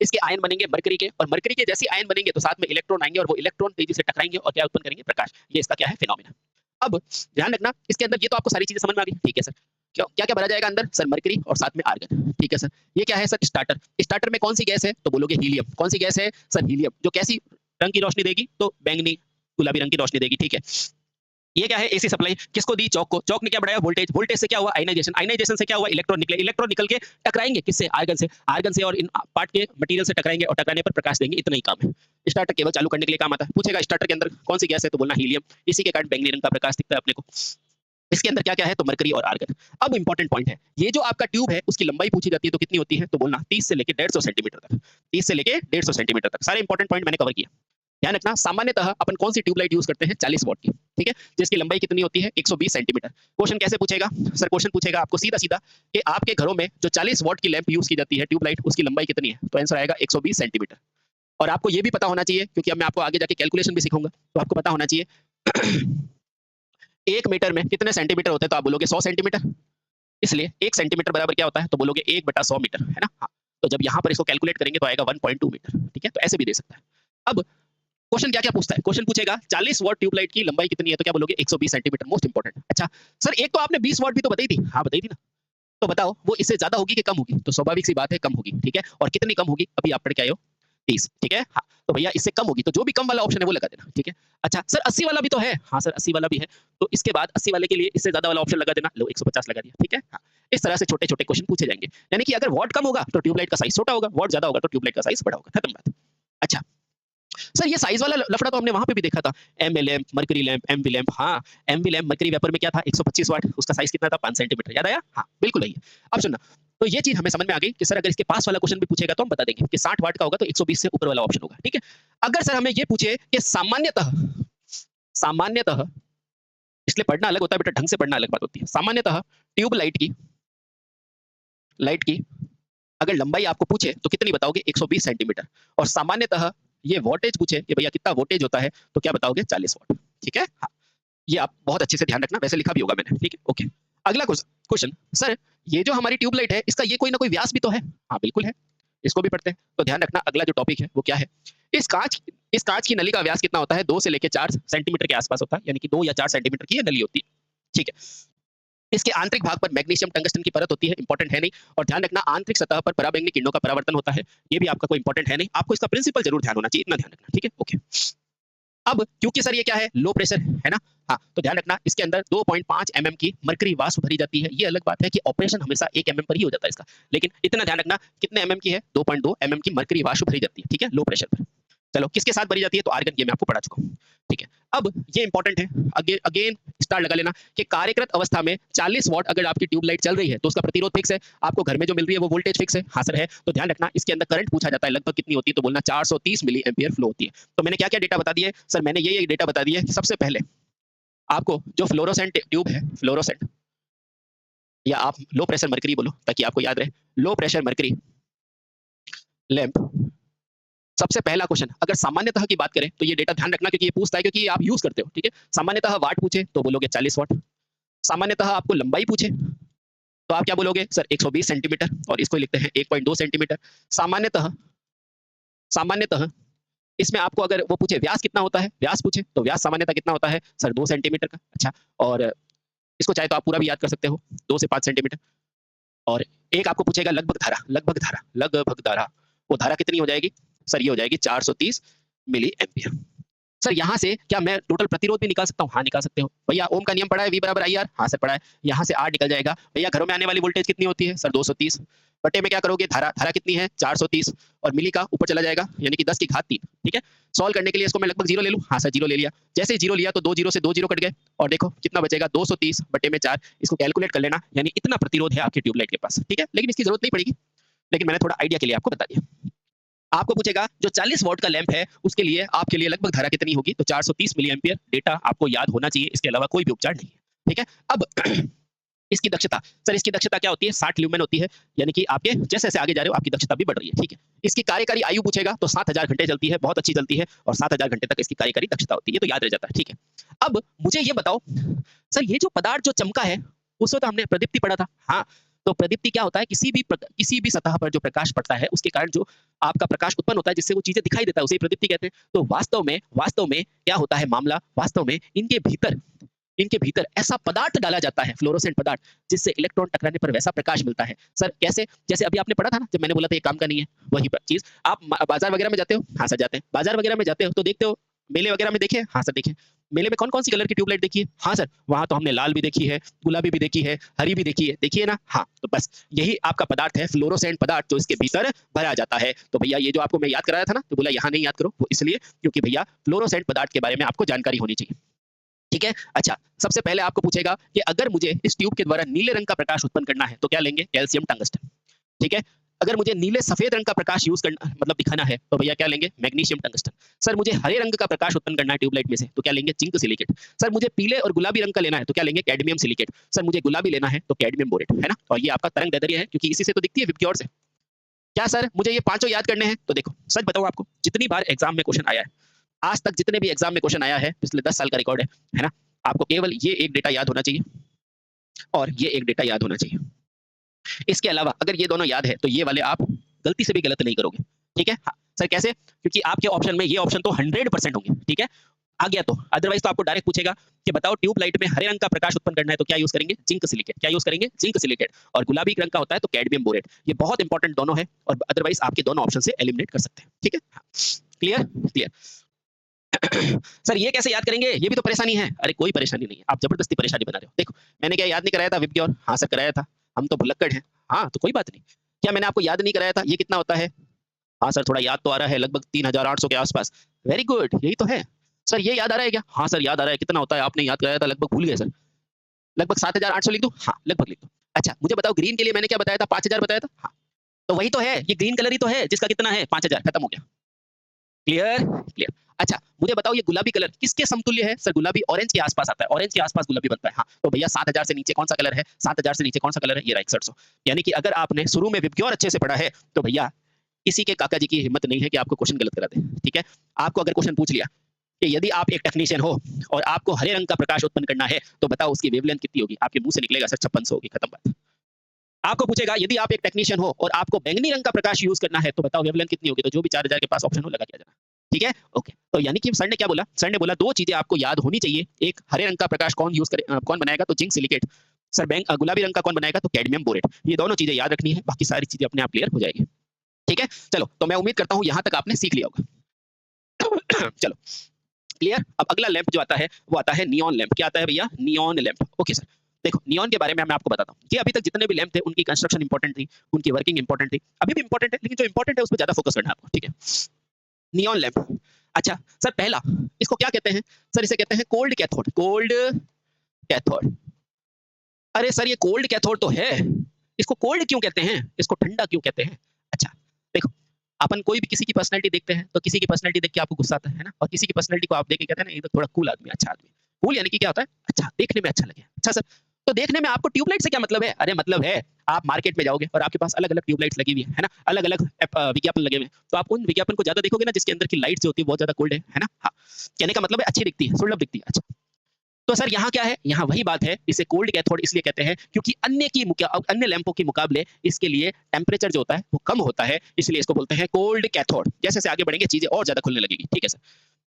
इसके आयन बनेंगे मरकरी के, और मरकरी के जैसे आयन बनेंगे तो साथ में इलेक्ट्रॉन आएंगे, और वो इलेक्ट्रॉन तेजी से टकराएंगे और क्या उत्पन्न करेंगे, प्रकाश। ये इसका क्या है, फिनोमेना। अब ध्यान रखना इसके अंदर, ये तो आपको सारी चीजें समझ में आ गई, ठीक है सर। क्या क्या भरा जाएगा अंदर सर? मरकरी और साथ में आर्गन। ठीक है सर। ये क्या है सर? स्टार्टर। स्टार्टर में कौन सी गैस है? तो बोलोगे हीलियम। कौन सी गैस है सर? हीलियम। जो कैसी रंग की रोशनी देगी? तो बैंगनी गुलाबी रंग की रोशनी देगी। ठीक है। ये क्या है? AC supply. किसको दी? चौक को। चौक ने क्या बढ़ाया? वोल्टेज। वोल्टेज से क्या हुआ? आयनाइजेशन। आयनाइजेशन से क्या हुआ? इलेक्ट्रॉन निकले। इलेक्ट्रॉन निकल के टकराएंगे किससे? आर्गन से। आर्गन से और इन पार्ट के मटेरियल से टकराएंगे और टकराने पर प्रकाश देंगे। इतना ही काम है। स्टार्टर केवल चालू करने के लिए काम आता है। पूछेगा स्टार्टर के अंदर कौन सी गैस है? तो बोलना हीलियम। इसी के कारण बैंगनी रंग का प्रकाश दिखता है अपने को। इसके अंदर क्या क्या है? तो मरकरी और आर्गन। अब इंपॉर्टेंट पॉइंट है, ये जो आपका ट्यूब है उसकी लंबाई पूछी जाती है तो कितनी होती है? तो बोलना 30 से लेके 150 सेंटीमीटर तक। 30 से लेके 150 सेंटीमीटर तक। सारे इंपॉर्टेंट पॉइंट मैंने कवर किया। ध्यान रखना, सामान्यतः अपन कौन सी ट्यूबलाइट यूज करते हैं? 40 वॉट की। ठीक है, जिसकी लंबाई कितनी होती है? 120 सेंटीमीटर। क्वेश्चन कैसे पूछेगा सर? क्वेश्चन पूछेगा आपको सीधा सीधा कि आपके घरों में जो 40 वॉट की लैंप यूज की जाती है ट्यूबलाइट, उसकी लंबाई कितनी है? तो आंसर आएगा 120 सेंटीमीटर। और आपको ये भी पता होना चाहिए, क्योंकि अब मैं आपको आगे जाके कैलकुलेशन भी सिखाऊंगा, तो आपको पता होना चाहिए 1 मीटर में कितने सेंटीमीटर होते हैं? तो आप बोलोगे 100 सेंटीमीटर। इसलिए 1 सेंटीमीटर बराबर क्या होता है? तो बोलोगे 1/100 मीटर, है ना? हाँ। तो जब यहाँ पर इसको कैलकुलेट करेंगे तो आएगा 1.2 मीटर। ठीक है, तो ऐसे भी दे सकता है। अब क्वेश्चन क्या क्या पूछता है? क्वेश्चन पूछेगा 40 वॉट ट्यूबलाइट की लंबाई कितनी है? तो क्या बोलोगे? 120 सेंटीमीटर। Most important. अच्छा सर, एक तो आपने 20 वॉट भी तो बताई थी। हाँ बताई थी ना। तो बताओ वो इससे ज्यादा होगी कि कम होगी? तो स्वाभाविक सी बात है कम होगी। ठीक है, और कितनी कम होगी? अभी आप पढ़ के आए हो 30। ठीक है, हाँ। तो भैया इससे कम होगी, तो जो भी कम वाला ऑप्शन है वो लगा देना। ठीक है। अच्छा सर 80 वाला भी तो है। हाँ सर 80 वाला भी है। तो इसके बाद 80 वाले के लिए इससे ज्यादा वाला ऑप्शन लगा देना। लो 150 लगा दिया। ठीक है, हाँ। इस तरह से छोटे छोटे क्वेश्चन पूछे जाएंगे। यानी कि अगर वॉट कम होगा तो ट्यूबलाइट का साइज छोटा होगा, वॉट ज्यादा होगा तो ट्यूबलाइट का साइज बड़ा होगा। खत्म बात। अच्छा सर, ये साइज वाला लफड़ा तो हमने वहां पे भी देखा था। M A lamp, mercury lamp, MV lamp. हाँ, एमवी लैंप मर्करी वेपर में क्या था? 125 वाट। उसका साइज कितना था? 5 सेंटीमीटर। याद आया? हाँ बिल्कुल वही है। अब सुनना, तो ये चीज हमें समझ में आ गई कि सर अगर इसके पास वाला क्वेश्चन भी पूछेगा तो हम बता देंगे कि 60 वाट का होगा तो 120 से ऊपर वाला ऑप्शन होगा। ठीक है। अगर सर हमें ये पूछे कि सामान्यतः सामान्यतः इसलिए पढ़ना अलग होता है बेटा, ढंग से पढ़ना अलग बात होती है। सामान्यतः ट्यूब लाइट की अगर लंबाई आपको पूछे तो कितनी बताओगे? 120 सेंटीमीटर। और सामान्यतः ये वोल्टेज पूछे कि भैया कितना वोल्टेज होता है, तो क्या बताओगे? 40 वाट। ठीक है, हाँ। ये आप बहुत अच्छे से ध्यान रखना, वैसे लिखा भी होगा मैंने। ठीक है, ओके। अगला क्वेश्चन, सर ये जो हमारी ट्यूबलाइट है इसका ये कोई ना कोई व्यास भी तो है? हाँ बिल्कुल है। इसको भी पढ़ते हैं। तो ध्यान रखना, अगला जो टॉपिक है वो क्या है? इस कांच इस कांच की नली का व्यास कितना होता है? 2 से लेकर 4 सेंटीमीटर के आसपास होता है, यानी कि 2 या 4 सेंटीमीटर की ये नली होती है। ठीक है। इसके आंतरिक भाग पर मैग्नीशियम टंगस्टन की परत होती है। इंपॉर्टेंट है नहीं। और ध्यान रखना, आंतरिक सतह पर पराबैंगनी किरणों का परावर्तन होता है। ये भी आपका कोई इंपॉर्टेंट है नहीं। आपको इसका प्रिंसिपल जरूर ध्यान होना चाहिए, इतना ध्यान रखना। ठीक है, ओके। अब क्योंकि सर ये क्या है? लो प्रेशर है ना। हाँ, तो ध्यान रखना, इसके अंदर 2.5 mm की मरकरी वाष्प भरी जाती है। ये अलग बात है कि ऑपरेशन हमेशा 1 mm पर ही हो जाता है इसका, लेकिन इतना ध्यान रखना कितने mm की है? 2.2 mm की मरकरी वाष्प भरी जाती है। ठीक है, लो प्रेशर पर। चलो, किसके साथ भरी जाती है? तो आर्गन। ये मैं आपको पढ़ा चुका हूँ। ठीक है। अब ये इंपॉर्टेंट है, अगेन स्टार लगा लेना कि कार्यरत अवस्था में 40 वॉट अगर आपकी ट्यूबलाइट चल रही है तो उसका प्रतिरोध फिक्स है। आपको घर में जो मिल रही है वो वोल्टेज फिक्स है। हाँ सर है। तो ध्यान रखना, इसके अंदर करंट पूछा जाता है, लगभग कितनी होती है? तो बोलना 430 मिली एम्पियर फ्लो होती है। तो मैंने क्या क्या डेटा बता दिए सर? मैंने ये डेटा बता दिया कि सबसे पहले आपको जो फ्लोरोसेंट ट्यूब है, फ्लोरोसेंट, या आप लो प्रेशर मरकरी बोलो ताकि आपको याद रहे, लो प्रेशर मरकरी लैंप। सबसे पहला क्वेश्चन, अगर सामान्यतः की बात करें तो ये डेटा ध्यान रखना, क्योंकि ये पूछता है, क्योंकि ये आप यूज करते हो। ठीक है। सामान्यतः वाट पूछे तो बोलोगे 40 वाट। सामान्यतः आपको लंबाई पूछे तो आप क्या बोलोगे? सर 120 सेंटीमीटर, और इसको लिखते हैं 1.2 सेंटीमीटर। सामान्यतः सामान्यतः इसमें आपको अगर वो पूछे व्यास कितना होता है, व्यास पूछे तो व्यास सामान्यतः कितना होता है? सर 2 सेंटीमीटर का। अच्छा, और इसको चाहे तो आप पूरा भी याद कर सकते हो, 2 से 5 सेंटीमीटर। और एक आपको पूछेगा लगभग धारा, लगभग धारा, लगभग धारा। वो धारा कितनी हो जाएगी? सर ये हो जाएगी 430 मिली एम्पियर। सर यहाँ से क्या मैं टोटल प्रतिरोध भी निकाल सकता हूँ? हाँ निकाल सकते हो। भैया ओम का नियम पढ़ा है, V बराबर आई आर? हाँ सर पढ़ा है। यहाँ से R निकल जाएगा। भैया घरों में आने वाली वोल्टेज कितनी होती है? सर 230। बटे में क्या करोगे? धारा, धारा कितनी है? 430। और मिली का ऊपर चला जाएगा, यानी कि 10 की घात 3। ठीक है। सॉल्व करने के लिए इसको मैं लगभग 0 ले लूँ। हाँ सर 0 ले लिया। जैसे ही 0 लिया तो 2 0 से 2 0 कट गए, और देखो कितना बचेगा? 230 बटे में 4। इसको कैलकुलेट कर लेना, यानी इतना प्रतिरोध है आपकी ट्यूबलाइट के पास। ठीक है, लेकिन इसकी जरूरत नहीं पड़ेगी, लेकिन मैंने थोड़ा आइडिया के लिए आपको बता दिया। आपको पूछेगा जो 40 वॉट का लैंप है उसके लिए आपके लिए लगभग धारा कितनी होगी? तो 430 मिली एम्पियर। डेटा आपको याद होना चाहिए, इसके अलावा कोई भी उपचार नहीं है। ठीक है। अब इसकी दक्षता, सर इसकी दक्षता क्या होती है? 60 ल्यूमेन होती है, यानी कि आपके जैसे जैसे आगे जा रहे हो आपकी दक्षता भी बढ़ रही है। ठीक है। इसकी कार्यकारी आयु पूछेगा तो 7000 घंटे चलती है, बहुत अच्छी चलती है, और 7000 घंटे तक इसकी कार्यकारी दक्षता होती है। ये तो याद रह जाता है। ठीक है। अब मुझे ये बताओ सर, ये जो पदार्थ जो चमका है उसमें तो हमने प्रदीप्ति पढ़ा था। हाँ, तो प्रदीप्ति क्या होता है? किसी भी सतह पर जो प्रकाश पड़ता है उसके कारण जो आपका प्रकाश उत्पन्न होता है, जिससे वो चीजें दिखाई देता है, उसे प्रदीप्ति कहते हैं। तो वास्तव में क्या होता है मामला? वास्तव में इनके भीतर ऐसा पदार्थ डाला जाता है, फ्लोरोसेंट पदार्थ, जिससे इलेक्ट्रॉन टकराने पर वैसा प्रकाश मिलता है। सर कैसे? जैसे अभी आपने पढ़ा था ना, जब मैंने बोला था ये काम का नहीं है, वही चीज। आप बाजार वगैरह में जाते हो? हाँ सर जाते हैं। बाजार वगैरह में जाते हो तो देखते हो, मेले वगैरह में देखे? हाँ सर देखे। मेले में कौन कौन सी कलर की ट्यूबलाइट देखी है? हाँ सर, वहां तो हमने लाल भी देखी है, गुलाबी भी देखी है, हरी भी देखी है, देखिए ना। हाँ, तो बस यही आपका पदार्थ है, फ्लोरोसेंट पदार्थ, जो इसके भीतर भरा जाता है। तो भैया ये जो आपको मैं याद कराया था ना, तो बोला यहाँ नहीं याद करो, वो इसलिए क्योंकि भैया फ्लोरोसेंट पदार्थ के बारे में आपको जानकारी होनी चाहिए। ठीक है। अच्छा, सबसे पहले आपको पूछेगा कि अगर मुझे इस ट्यूब के द्वारा नीले रंग का प्रकाश उत्पन्न करना है तो क्या लेंगे? Calcium tungsten. ठीक है। अगर मुझे नीले सफेद रंग का प्रकाश यूज करना मतलब दिखाना है तो भैया क्या लेंगे? Magnesium tungsten. सर मुझे हरे रंग का प्रकाश उत्पन्न करना है ट्यूबलाइट में से तो क्या लेंगे? Zinc silicate. सर मुझे पीले और गुलाबी रंग का लेना है तो क्या लेंगे? Cadmium silicate. सर मुझे गुलाबी लेना है तो कैडमियम बोरेट, है ना। और ये आपका तरंग दैर्ध्य है क्योंकि इसी से तो दिखती है विबग्योर से। क्या सर मुझे ये पांचों याद करने हैं? तो देखो सच बताऊं आपको, जितनी बार एग्जाम में क्वेश्चन आया है, आज तक जितने भी एग्जाम में क्वेश्चन आया है, पिछले 10 साल का रिकॉर्ड है ना, आपको केवल ये एक डेटा याद होना चाहिए और ये एक डेटा याद होना चाहिए। इसके अलावा अगर ये दोनों याद है तो ये वाले आप गलती से भी गलत नहीं करोगे। ठीक है। हाँ सर कैसे? क्योंकि आपके ऑप्शन में ये ऑप्शन तो 100% होंगे। ठीक है, आ गया तो। अदरवाइज तो आपको डायरेक्ट पूछेगा कि बताओ ट्यूबलाइट में हरे रंग का प्रकाश उत्पन्न करना है तो क्या यूज करेंगे? Zinc silicate. क्या यूज करेंगे? Zinc silicate. और गुलाबी रंग का होता है तो कैडमियम बोरेट। ये बहुत इंपॉर्टेंट दोनों है और अदरवाइज आपके दोनों ऑप्शन से एलिमिनेट कर सकते हैं। ठीक है, क्लियर क्लियर। सर ये कैसे याद करेंगे? ये भी तो परेशानी है। अरे कोई परेशानी नहीं है, आप जबरदस्ती परेशानी बना रहे हो। देखो मैंने क्या याद नहीं कराया था विबग्योर? हाँ सर कराया था, हम तो भुलक्कड़ हैं। हाँ तो कोई बात नहीं। क्या मैंने आपको याद नहीं कराया था ये कितना होता है? हाँ सर थोड़ा याद तो आ रहा है, लगभग 3800 के आसपास। वेरी गुड, यही तो है। सर ये याद आ रहा है क्या? हाँ सर याद आ रहा है। कितना होता है? आपने याद कराया था, लगभग भूल गए सर। लगभग 7800 लिख दूं? हाँ लगभग लिख दो। अच्छा मुझे बताओ ग्रीन के लिए मैंने क्या बताया था? 5000 बताया था। हाँ तो वही तो है, ये ग्रीन कलर ही तो है जिसका कितना है? 5000। खत्म हो गया। Clear clear. अच्छा मुझे बताओ ये गुलाबी कलर किसके समतुल्य है? सर गुलाबी ऑरेंज के आसपास आता है, ऑरेंज के आसपास गुलाबी बनता है। हाँ तो भैया 7000 से नीचे कौन सा कलर है? 7000 से नीचे कौन सा कलर है? ये रहा 6100। यानी कि अगर आपने शुरू में विबग्योर अच्छे से पढ़ा है तो भैया किसी के काका जी की हिम्मत नहीं है कि आपको क्वेश्चन गलत करा दे। ठीक है, आपको अगर क्वेश्चन पूछ लिया कि यदि आप एक टेक्नीशियन हो और आपको हरे रंग का प्रकाश उत्पन्न करना है तो बताओ उसकी वेवलेंथ कितनी होगी? आपके मुंह से निकलेगा सर 5600 होगी। खत्म बात। आपको पूछेगा यदि आप एक टेक्नीशियन हो और आपको बैंगनी रंग का प्रकाश यूज करना है तो बताओ वेवलेंथ कितनी होगी? तो जो भी 4000 के पास ऑप्शन हो लगा दिया जाना। ठीक है, ओके। तो यानी कि सर ने क्या बोला? सर ने बोला दो चीजें आपको याद होनी चाहिए। एक, हरे रंग का प्रकाश कौन यूज करे कौन बनाएगा? तो जिंक सिलिकेट। सर गुलाबी रंग का कौन बनाएगा? तो कैडमियम बोरेट। ये दोनों चीजें याद रखनी है, बाकी सारी चीजें अपने आप क्लियर हो जाएगी। ठीक है, चलो तो मैं उम्मीद करता हूं यहां तक आपने सीख लिया होगा। चलो क्लियर। अब अगला लैंप जो आता है वो आता है नियॉन लैंप। क्या आता है भैया? Neon lamp. ओके सर देखो नियॉन के बारे में मैं आपको बताता हूँ कि अभी तक जितने भी लैंप थे उनकी कंस्ट्रक्शन इंपॉर्टेंट थी, उनकी वर्किंग इंपॉर्टेंट थी, अभी भी इंपॉर्टेंट है, लेकिन जो इंपॉर्टेंट है उस पर ज्यादा फोकस करना है आपको। ठीक है, नियॉन लैंप। अच्छा सर पहला इसको क्या कहते हैं? सर इसे कहते हैं कोल्ड कैथोड। Cold cathode. अरे सर ये कोल्ड कैथोड तो है, इसको कोल्ड क्यों कहते हैं? इसको ठंडा क्यों कहते हैं? अच्छा देखो अपन कोई भी किसी की पर्सनैलिटी देखते हैं तो किसी की पर्सनैलिटी देख के आपको गुस्सा आता है ना, और किसी की पर्सनैलिटी को आप देख के कहते हैं ना ये तो थोड़ा कूल आदमी, अच्छा आदमी। कूल यानी कि क्या होता है? अच्छा, देखने में अच्छा लगे। अच्छा सर तो देखने में आपको ट्यूबलाइट से क्या मतलब है? अरे मतलब है आप मार्केट में जाओगे और आपके पास अलग अलग ट्यूबलाइट्स लगी हुई है ना, अलग अलग विज्ञापन लगे हुए हैं, तो आप उन विज्ञापन को ज्यादा देखोगे ना जिसके अंदर की लाइट जो होती है बहुत ज्यादा कोल्ड है ना। हाँ कहने का मतलब है अच्छी दिखती है, सुलभ दिखती है। अच्छा तो सर यहाँ क्या है? यहाँ वही बात है, इसे कोल्ड कैथोड इसलिए कहते हैं क्योंकि अन्य लैंपों के मुकाबले इसके लिए टेम्परेचर जो होता है वो कम होता है, इसलिए इसको बोलते हैं कोल्ड कैथोड। जैसे से आगे बढ़ेंगे चीजें और ज्यादा खुलने लगेगी। ठीक है सर,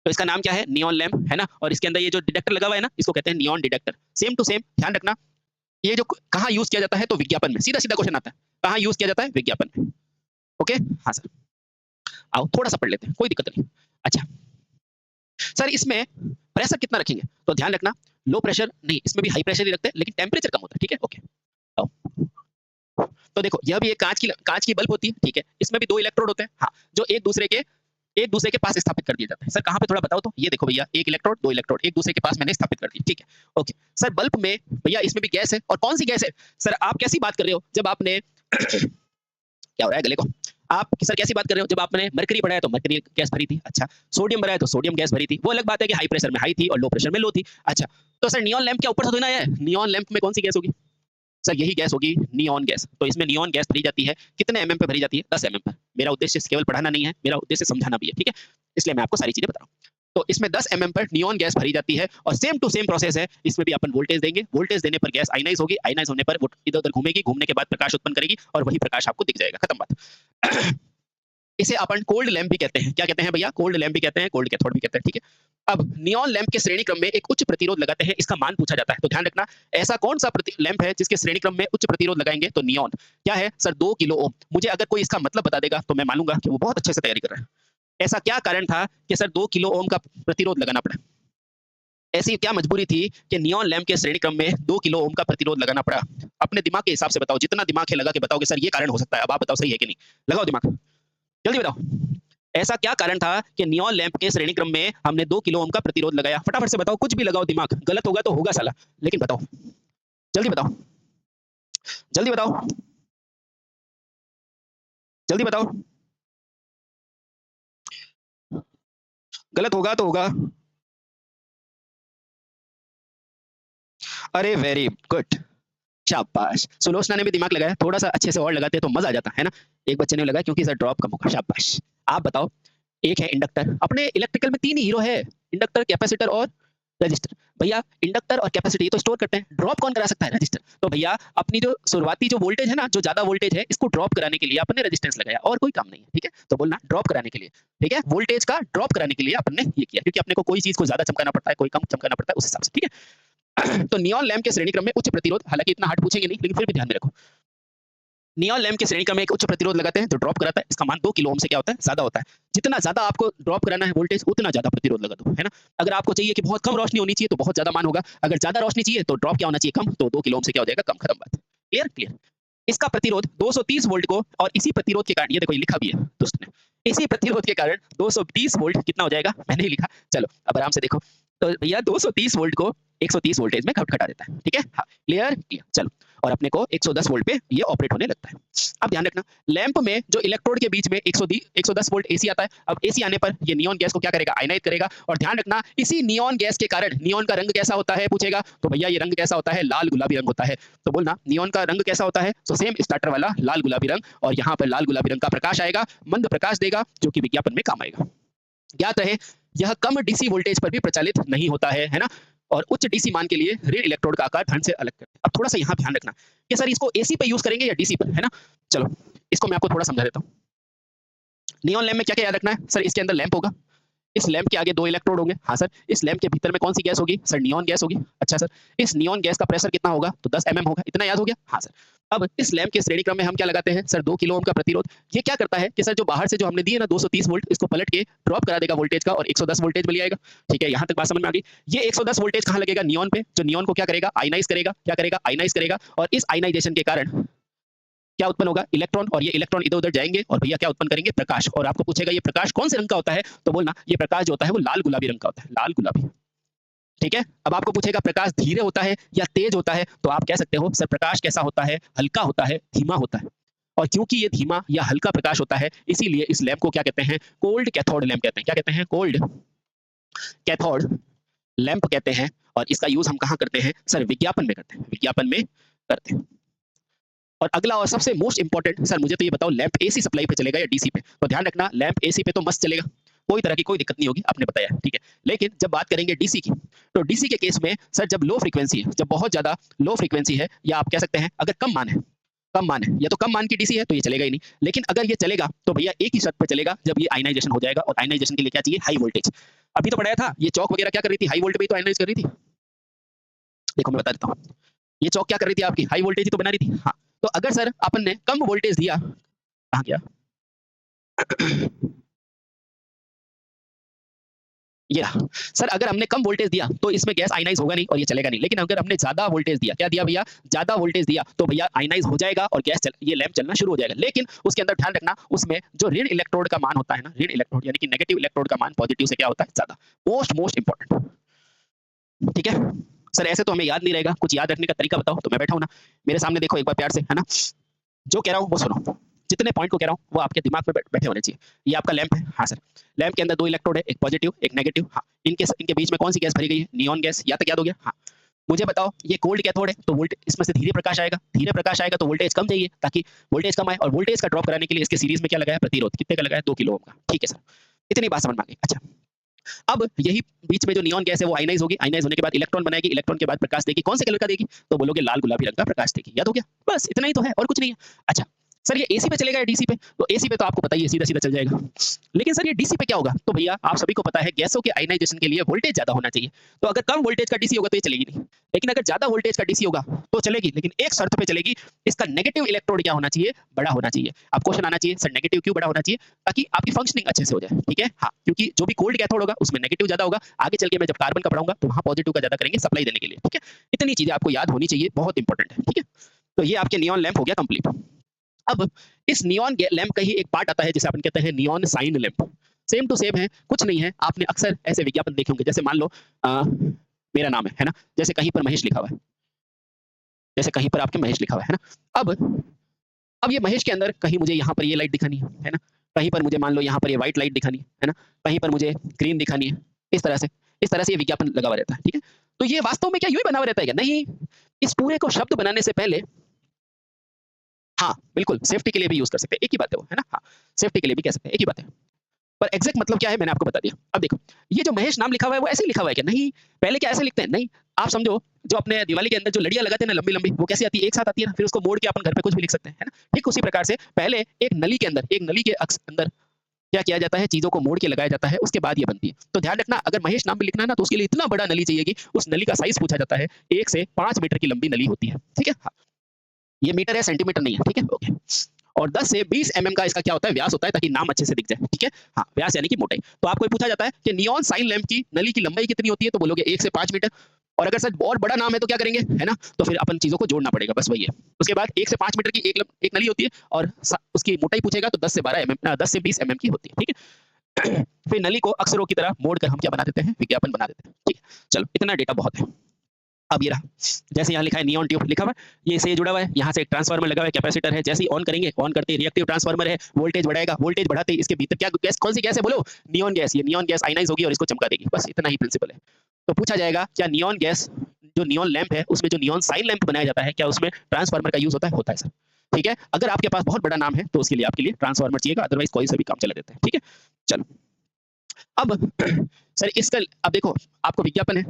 तो इसका नाम क्या है? नियॉन लैंप, है ना। और इसके अंदर ये जो डिटेक्टर लगा हुआ है ना, इसको कहते हैं neon detector. Same to same ध्यान रखना, ये जो कहाँ यूज किया जाता है? तो विज्ञापन में। सीधा सीधा क्वेश्चन आता है, कहाँ यूज किया जाता है? विज्ञापन में। ओके हाँ सर, आओ थोड़ा सा पढ़ लेते हैं, कोई दिक्कत नहीं। अच्छा सर इसमें प्रेशर कितना रखेंगे? तो ध्यान रखना लो प्रेशर नहीं, इसमें भी हाई प्रेशर ही रखते हैं लेकिन टेम्परेचर कम होता है। ठीक है, ओके। आओ तो देखो यह भी एक कांच की बल्ब होती है। ठीक है, इसमें भी दो इलेक्ट्रोड होते हैं। हाँ जो एक दूसरे के पास स्थापित कर दिए जाते हैं। सर कहाँ पे? थोड़ा बताओ तो। ये देखो भैया एक इलेक्ट्रोड दो इलेक्ट्रोड एक दूसरे के पास मैंने स्थापित कर दिए। ठीक है, ओके। सर बल्ब में भैया इसमें भी गैस है, और कौन सी गैस है? सर आप कैसी बात कर रहे हो जब आपने क्या हो रहा है गले को? आप सर कैसी बात कर रहे हो जब आपने मरकरी पढ़ा है तो मरकरी गैस भरी थी। अच्छा सोडियम भरा है तो सोडियम गैस भरी थी। वो अलग बात है कि हाई प्रेशर में हाई थी और लो प्रेशर में लो थी। अच्छा तो सर नियॉन लैंप क्या ऊपर से धोना है? नियॉन लैंप में कौन सी गैस होगी? सर यही गैस होगी, नियॉन गैस। तो इसमें नियॉन गैस भरी जाती है, कितने एमएम पे भरी जाती है? 10 एमएम पर। मेरा उद्देश्य केवल पढ़ाना नहीं है, मेरा उद्देश्य समझाना भी है। ठीक है, इसलिए मैं आपको सारी चीजें बता रहा हूँ। तो इसमें 10 एमएम पर नियॉन गैस भरी जाती है और सेम टू सेम प्रोसेस है। इसमें भी अपन वोल्टेज देंगे, वोल्टेज देने पर गैस आयनाइज होगी, आयनाइज होने पर वो इधर उधर घूमेगी, घूमने के बाद प्रकाश उत्पन्न करेगी और वही प्रकाश आपको दिख जाएगा। खत्म बात। इसे अपन कोल्ड लैंप भी कहते हैं। क्या कहते हैं भैया? कोल्ड लैंप भी कहते हैं, कोल्ड कैथोड भी कहते हैं। ठीक है, अब नियॉन लैंप के श्रेणी क्रम में एक उच्च प्रतिरोध लगाते हैं, इसका मान पूछा जाता है। तो ध्यान रखना, ऐसा कौन सा लैंप है जिसके श्रेणी क्रम में उच्च प्रतिरोध लगाएंगे? तो नियॉन। क्या है सर? 2 kilo ohm. मुझे अगर कोई इसका मतलब बता देगा तो मैं मानूंगा कि वो बहुत अच्छे से तैयारी कर रहा है। ऐसा क्या कारण था कि सर 2 किलो ओम का प्रतिरोध लगाना पड़ा? ऐसी क्या मजबूरी थी कि नियॉन लैंप के श्रेणी क्रम में 2 किलो ओम का प्रतिरोध लगाना पड़ा? अपने दिमाग के हिसाब से बताओ, जितना दिमाग है लगा के बताओगे सर ये कारण हो सकता है। अब आप बताओ सही है कि नहीं? लगाओ दिमाग, जल्दी बताओ। ऐसा क्या कारण था कि नियॉन लैंप के श्रेणी क्रम में हमने 2 किलो ओम का प्रतिरोध लगाया? फटाफट से बताओ, कुछ भी लगाओ दिमाग, गलत होगा तो होगा साला, लेकिन बताओ, जल्दी बताओ, जल्दी बताओ, जल्दी बताओ, गलत होगा तो होगा। अरे वेरी गुड, शाबाश। सुलोचना ने भी दिमाग लगाया, थोड़ा सा अच्छे से और लगाते तो मजा आ जाता है ना। एक बच्चे ने लगाया क्योंकि सर ड्रॉप कम होगा, शाबाश। आप बताओ, एक है इंडक्टर, अपने इलेक्ट्रिकल में 3 ही हीरो है, इंडक्टर, कैपेसिटर और रजिस्टर। भैया इंडक्टर और कैपेसिटर ये तो स्टोर करते हैं, ड्रॉप कौन करा सकता है? रजिस्टर। तो भैया अपनी जो शुरुआती जो वोल्टेज है ना, जो ज्यादा वोल्टेज है, इसको ड्रॉप कराने के लिए अपन ने रेजिस्टेंस लगाया, और कोई काम नहीं है, ठीक है? तो बोलना ड्रॉप कराने के लिए, ठीक है? वोल्टेज का ड्रॉप कराने के लिए अपन ने ये किया, क्योंकि अपने को कोई चीज को ज्यादा चमकाना पड़ता है, कोई कम चमकाना पड़ता है, उस हिसाब से, ठीक है? तो नियॉन लैंप के श्रेणी क्रम में उच्च प्रतिरोध, हालांकि इतना हार्ड पूछेंगे नहीं, लेकिन फिर भी ध्यान में रखो, नियॉन लैंप के श्रेणी क्रम में एक उच्च प्रतिरोध लगाते हैं जो ड्रॉप कराता है, इसका मान 2 किलो ओम से क्या होता है? ज्यादा होता है। जितना ज्यादा आपको ड्रॉप कराना है वोल्टेज, उतना ज्यादा प्रतिरोध लगा दो, है ना? अगर आपको चाहिए कि बहुत कम रोशनी होनी चाहिए तो बहुत ज्यादा मान होगा, अगर ज्यादा रोशनी चाहिए तो ड्रॉप क्या होना चाहिए? कम। तो 2 किलो ओम से क्या हो जाएगा? कम, खत्म बात। क्लियर? क्लियर। इसका प्रतिरोध 230 वोल्ट को, और इसी प्रतिरोध के कारण, ये देखो ये लिखा भी है दोस्त ने, इसी प्रतिरोध के कारण 230 वोल्ट कितना हो जाएगा? मैंने ही लिखा, चलो अब आराम से देखो। तो भैया 230 वोल्ट को 130 वोल्टेज में घटा देता है, ठीक है? हाँ, क्लियर? क्लियर, चलो। और अपने को 110 वोल्ट पे ये ऑपरेट होने लगता है। अब ध्यान रखना, लैंप में जो इलेक्ट्रोड के बीच में 110 वोल्ट एसी आता है। अब एसी आने पर ये नियॉन गैस को क्या करेगा? आयनाइज करेगा। और ध्यान रखना, इसी नियॉन गैस के कारण नियॉन का रंग कैसा होता है पूछेगा, तो भैया ये रंग कैसा होता है? लाल गुलाबी रंग होता है। तो बोलना नियॉन का रंग कैसा होता है? तो सेम स्टार्टर वाला लाल गुलाबी रंग, और यहाँ पर लाल गुलाबी रंग का प्रकाश आएगा, मंद प्रकाश देगा, जो कि विज्ञापन में काम आएगा। ज्ञात रहे, यह कम डीसी वोल्टेज पर भी प्रचालित नहीं होता है ना? और उच्च डीसी मान के लिए ऋण इलेक्ट्रोड का आकार धन से अलग करते हैं। अब थोड़ा सा यहाँ ध्यान रखना कि सर इसको एसी पे यूज करेंगे या डीसी पर, है ना? चलो इसको मैं आपको थोड़ा समझा देता हूँ। नियॉन लैंप में क्या क्या याद रखना है? सर इसके अंदर लैंप होगा, इस लैंप के आगे 2 इलेक्ट्रोड होंगे। हाँ सर। इस लैंप के भीतर में कौन सी गैस होगी? सर नियॉन गैस होगी। अच्छा सर। इस नियॉन गैस का प्रेशर कितना होगा? तो 10 mm होगा। इतना याद हो गया? हाँ सर। अब इस लैंप के श्रेणी क्रम में हम क्या लगाते हैं? सर 2 किलो ओम का प्रतिरोध। ये क्या करता है कि सर जो बाहर से जो हमने दिए ना 230 वोल्ट, इसको पलट के ड्रॉप करा देगा वोल्टेज का, और 110 वोल्टेज मिल जाएगा। ठीक है, यहाँ तक बात समझ में आ गई? ये 110 वोल्टेज कहाँ लगेगा? नियॉन पे। जो नियॉन को क्या करेगा? आयनाइज करेगा। क्या करेगा? आयनाइज करेगा। और इस आयनाइजेशन के कारण क्या उत्पन्न होगा? इलेक्ट्रॉन। और ये इलेक्ट्रॉन इधर उधर जाएंगे और भैया क्या उत्पन्न करेंगे? प्रकाश। और आपको पूछेगा ये प्रकाश कौन से रंग का होता है? तो बोलना ये प्रकाश जो होता है वो लाल गुलाबी रंग का होता है, लाल गुलाबी। ठीक है? अब आपको पूछेगा प्रकाश धीरे होता है या तेज होता है, तो आप कह सकते हो सर प्रकाश कैसा होता है? हल्का होता है, धीमा होता है। और क्योंकि ये धीमा या हल्का प्रकाश होता है, इसीलिए इस लैंप को क्या कहते हैं? कोल्ड कैथोड लैंप कहते हैं। क्या कहते हैं? कोल्ड कैथोड लैंप कहते हैं। और इसका यूज हम कहाँ करते हैं? सर विज्ञापन में करते हैं, विज्ञापन में करते हैं। और अगला और सबसे मोस्ट इंपॉर्टेंट, सर मुझे तो ये बताओ लैंप एसी सप्लाई पे चलेगा या डीसी पे? तो ध्यान रखना, लैंप एसी पे तो मस्त चलेगा, कोई तरह की कोई दिक्कत नहीं होगी, आपने बताया, ठीक है? लेकिन जब बात करेंगे डीसी की, तो डीसी के केस में सर जब लो फ्रीक्वेंसी है, जब बहुत ज्यादा लो फ्रीक्वेंसी है, या आप कह सकते हैं अगर कम मान है, कम मान है, या तो कम मान की डीसी है तो ये चलेगा ही नहीं। लेकिन अगर ये चलेगा तो भैया एक ही शर्त पे चलेगा, जब ये आयनाइजेशन हो जाएगा। और आयनाइजेशन के लिए क्या चाहिए? High voltage. अभी तो पढ़ाया था, ये चौक वगैरह क्या कर रही थी? हाई वोल्टेज पे तो आयनाइज कर रही थी। देखो मैं बता देता हूँ, ये चौक क्या कर रही थी आपकी? हाई वोल्टेज ही तो बना रही थी। हाँ, तो अगर सर अपन ने कम वोल्टेज दिया, कहाँ गया? ये रहा। सर अगर हमने कम वोल्टेज दिया तो इसमें गैस आयनाइज होगा नहीं और ये चलेगा नहीं। लेकिन अगर हमने ज्यादा वोल्टेज दिया, क्या दिया भैया? ज्यादा वोल्टेज दिया, तो भैया आयनाइज हो जाएगा और गैस ये लैंप चलना शुरू हो जाएगा। लेकिन उसके अंदर ध्यान रखना, उसमें जो ऋण इलेक्ट्रोड का मान होता है ना, ऋण इलेक्ट्रोड यानी कि नेगेटिव इलेक्ट्रोड का मान पॉजिटिव से क्या होता है? ज्यादा। मोस्ट इंपॉर्टेंट, ठीक है? सर ऐसे तो हमें याद नहीं रहेगा, कुछ याद रखने का तरीका बताओ। तो मैं बैठा हूं ना, मेरे सामने देखो एक बार प्यार से, है ना? जो कह रहा हूँ वो सुनो, जितने पॉइंट को कह रहा हूँ वो आपके दिमाग में बैठे होने चाहिए। ये आपका लैंप है। हाँ सर। लैंप के अंदर 2 इलेक्ट्रोड है, एक पॉजिटिव एक नेगेटिव। हाँ, इनके बीच में कौन सी गैस भरी गई है? Neon gas. या तक याद हो गया? हाँ। मुझे बताओ, ये कोल्ड कैथोड है तो वोल्टेज इसमें से धीरे प्रकाश आएगा, धीरे प्रकाश आएगा तो वोल्टेज कम चाहिए, ताकि वोल्टेज कम आए। और वोल्टेज का ड्रॉप कराने के लिए इसके सीरीज में क्या लगाया? प्रतिरोध। कितने का लगाया? 2 किलो ओम का। ठीक है सर, इतनी बात समझ में आ गई। अच्छा, अब यही बीच में जो नियॉन गैस है वो आयनाइज होगी, आयनाइज होने के बाद इलेक्ट्रॉन बनाएगी, इलेक्ट्रॉन के बाद प्रकाश देगी। कौन से कलर का देगी? तो बोलोगे लाल गुलाबी रंग का प्रकाश देगी। याद हो गया? बस इतना ही तो है और कुछ नहीं है। अच्छा, सर ये एसी पे चलेगा या डीसी पे? तो एसी पे तो आपको पता ही है सीधा-सीधा चल जाएगा। लेकिन सर ये डीसी पे क्या होगा? तो भैया आप सभी को पता है गैसों के आयनाइजेशन के लिए वोल्टेज ज़्यादा होना चाहिए। तो अगर कम वोल्टेज का डीसी होगा तो ये चलेगी नहीं। लेकिन अगर ज़्यादा वोल्टेज का डीसी होगा तो चलेगी, लेकिन एक शर्त पे चलेगी, इसका नेगेटिव इलेक्ट्रोड क्या होना चाहिए? बड़ा होना चाहिए। अब क्वेश्चन आना चाहिए सर नेगेटिव क्यों बड़ा होना चाहिए? ताकि आपकी फंक्शनिंग अच्छे से हो जाए, ठीक है? हाँ, क्योंकि जो भी कोल्ड कैथोड होगा उसमें नेगेटिव ज़्यादा होगा। आगे चल के मैं जब कार्बन का पढ़ाऊँगा तो वहाँ पॉजिटिव का ज़्यादा करेंगे सप्लाई देने के लिए, ठीक है? इतनी चीज़ें आपको याद होनी चाहिए, बहुत इंपॉर्टेंट है, ठीक है? तो ये आपके नियॉन लैंप हो गया कंप्लीट। अब इस नियॉन लैंप का ही एक पार्ट आता है जिसे अपन कहते हैं neon sign lamp. Same to same है, कुछ नहीं है। आपने अक्सर ऐसे विज्ञापन देखे होंगे, जैसे मान लो मेरा नाम है ना? जैसे कहीं पर महेश लिखा हुआ है, जैसे कहीं पर आपके महेश लिखा हुआ है ना? अब ये महेश के अंदर कहीं मुझे यहाँ पर ये लाइट दिखानी है ना? कहीं पर मुझे मान लो यहाँ पर ये व्हाइट लाइट दिखानी है ना? कहीं पर मुझे ग्रीन दिखानी है। इस तरह से ये विज्ञापन लगा हुआ रहता है, ठीक है? तो ये वास्तव में क्या यूँ ही बना हुआ रहता है क्या? नहीं, इस पूरे को शब्द बनाने से पहले हाँ, बिल्कुल, सेफ्टी के लिए भी यूज़ कर सकते हैं, एक ही बात है वो, है ना? हाँ, सेफ्टी के लिए भी कह सकते हैं, एक ही बात है। पर एग्ज़ैक्ट मतलब क्या है मैंने आपको बता दिया। अब देखो, ये जो महेश नाम लिखा हुआ है वो ऐसे ही लिखा हुआ है क्या? नहीं, पहले क्या ऐसे लिखते हैं? नहीं, आप समझो जो अपने दिवाली के अंदर जो लड़ियाँ लगाते हैं ना लंबी-लंबी, वो कैसी आती है? एक साथ आती है ना, फिर उसको मोड़ के अपन घर पे कुछ भी लिख सकते हैं, है ना? ठीक उसी प्रकार से पहले एक नली के अंदर, एक नली के अंदर क्या किया जाता है? चीज़ों को मोड़ के लगाया जाता है, उसके बाद ये बनती है। तो ध्यान रखना अगर महेश नाम भी लिखना है ना, तो उसके लिए इतना बड़ा नली चाहिए कि उस नली का साइज़ पूछा जाता है, 1 से 5 मीटर की लंबी नली होती है, ठीक है? हाँ, ये मीटर है, सेंटीमीटर नहीं है, ठीक है? ओके। और 10 से 20 एमएम का इसका क्या होता है? व्यास होता है ताकि नाम अच्छे से दिख जाए, ठीक है? हाँ, व्यास यानी कि मोटाई। तो आपको ये पूछा जाता है कि नियॉन साइन लैंप की नली की लंबाई कितनी होती है? तो बोलोगे 1 से 5 मीटर। और अगर सर और बड़ा नाम है तो क्या करेंगे? है ना? तो फिर अपन चीज़ों को जोड़ना पड़ेगा, बस वही है। उसके बाद 1 से 5 मीटर की एक नली होती है और उसकी मोटाई पूछेगा तो 10 से 12 एमएम 10 से 20 एमएम की होती है, ठीक है? फिर नली को अक्षरों की तरह मोड़कर हम क्या बना देते हैं? विज्ञापन बना देते हैं, ठीक है? चलो, इतना डेटा बहुत है। अब ये रहा, जैसे यहाँ लिखा है नियॉन ट्यूब लिखा हुआ है, ये इससे जुड़ा हुआ है, यहाँ से एक ट्रांसफार्मर लगा हुआ है, कैपेसिटर है, जैसे ही ऑन करेंगे, ऑन करते ही रिएक्टिव ट्रांसफार्मर है, वोल्टेज बढ़ाएगा, वोल्टेज बढ़ाते ही इसके भीतर क्या गैस, कौन सी गैस है बोलो? Neon gas. ये नियॉन गैस आयनाइज होगी और इसको चमका देगी, बस इतना ही प्रिंसिपल है। तो पूछा जाएगा क्या नियॉन गैस जो नियॉन लैंप है उसमें जो नियॉन साइन लैंप बनाया जाता है क्या उसमें ट्रांसफार्मर का यूज होता है? होता है सर, ठीक है? अगर आपके पास बहुत बड़ा नाम है तो उसके लिए आपके लिए ट्रांसफार्मर चाहिएगा, अदरवाइज कोई सा भी काम चला देता है, ठीक है? चलो, अब सर इसका अब देखो आपको विज्ञापन है,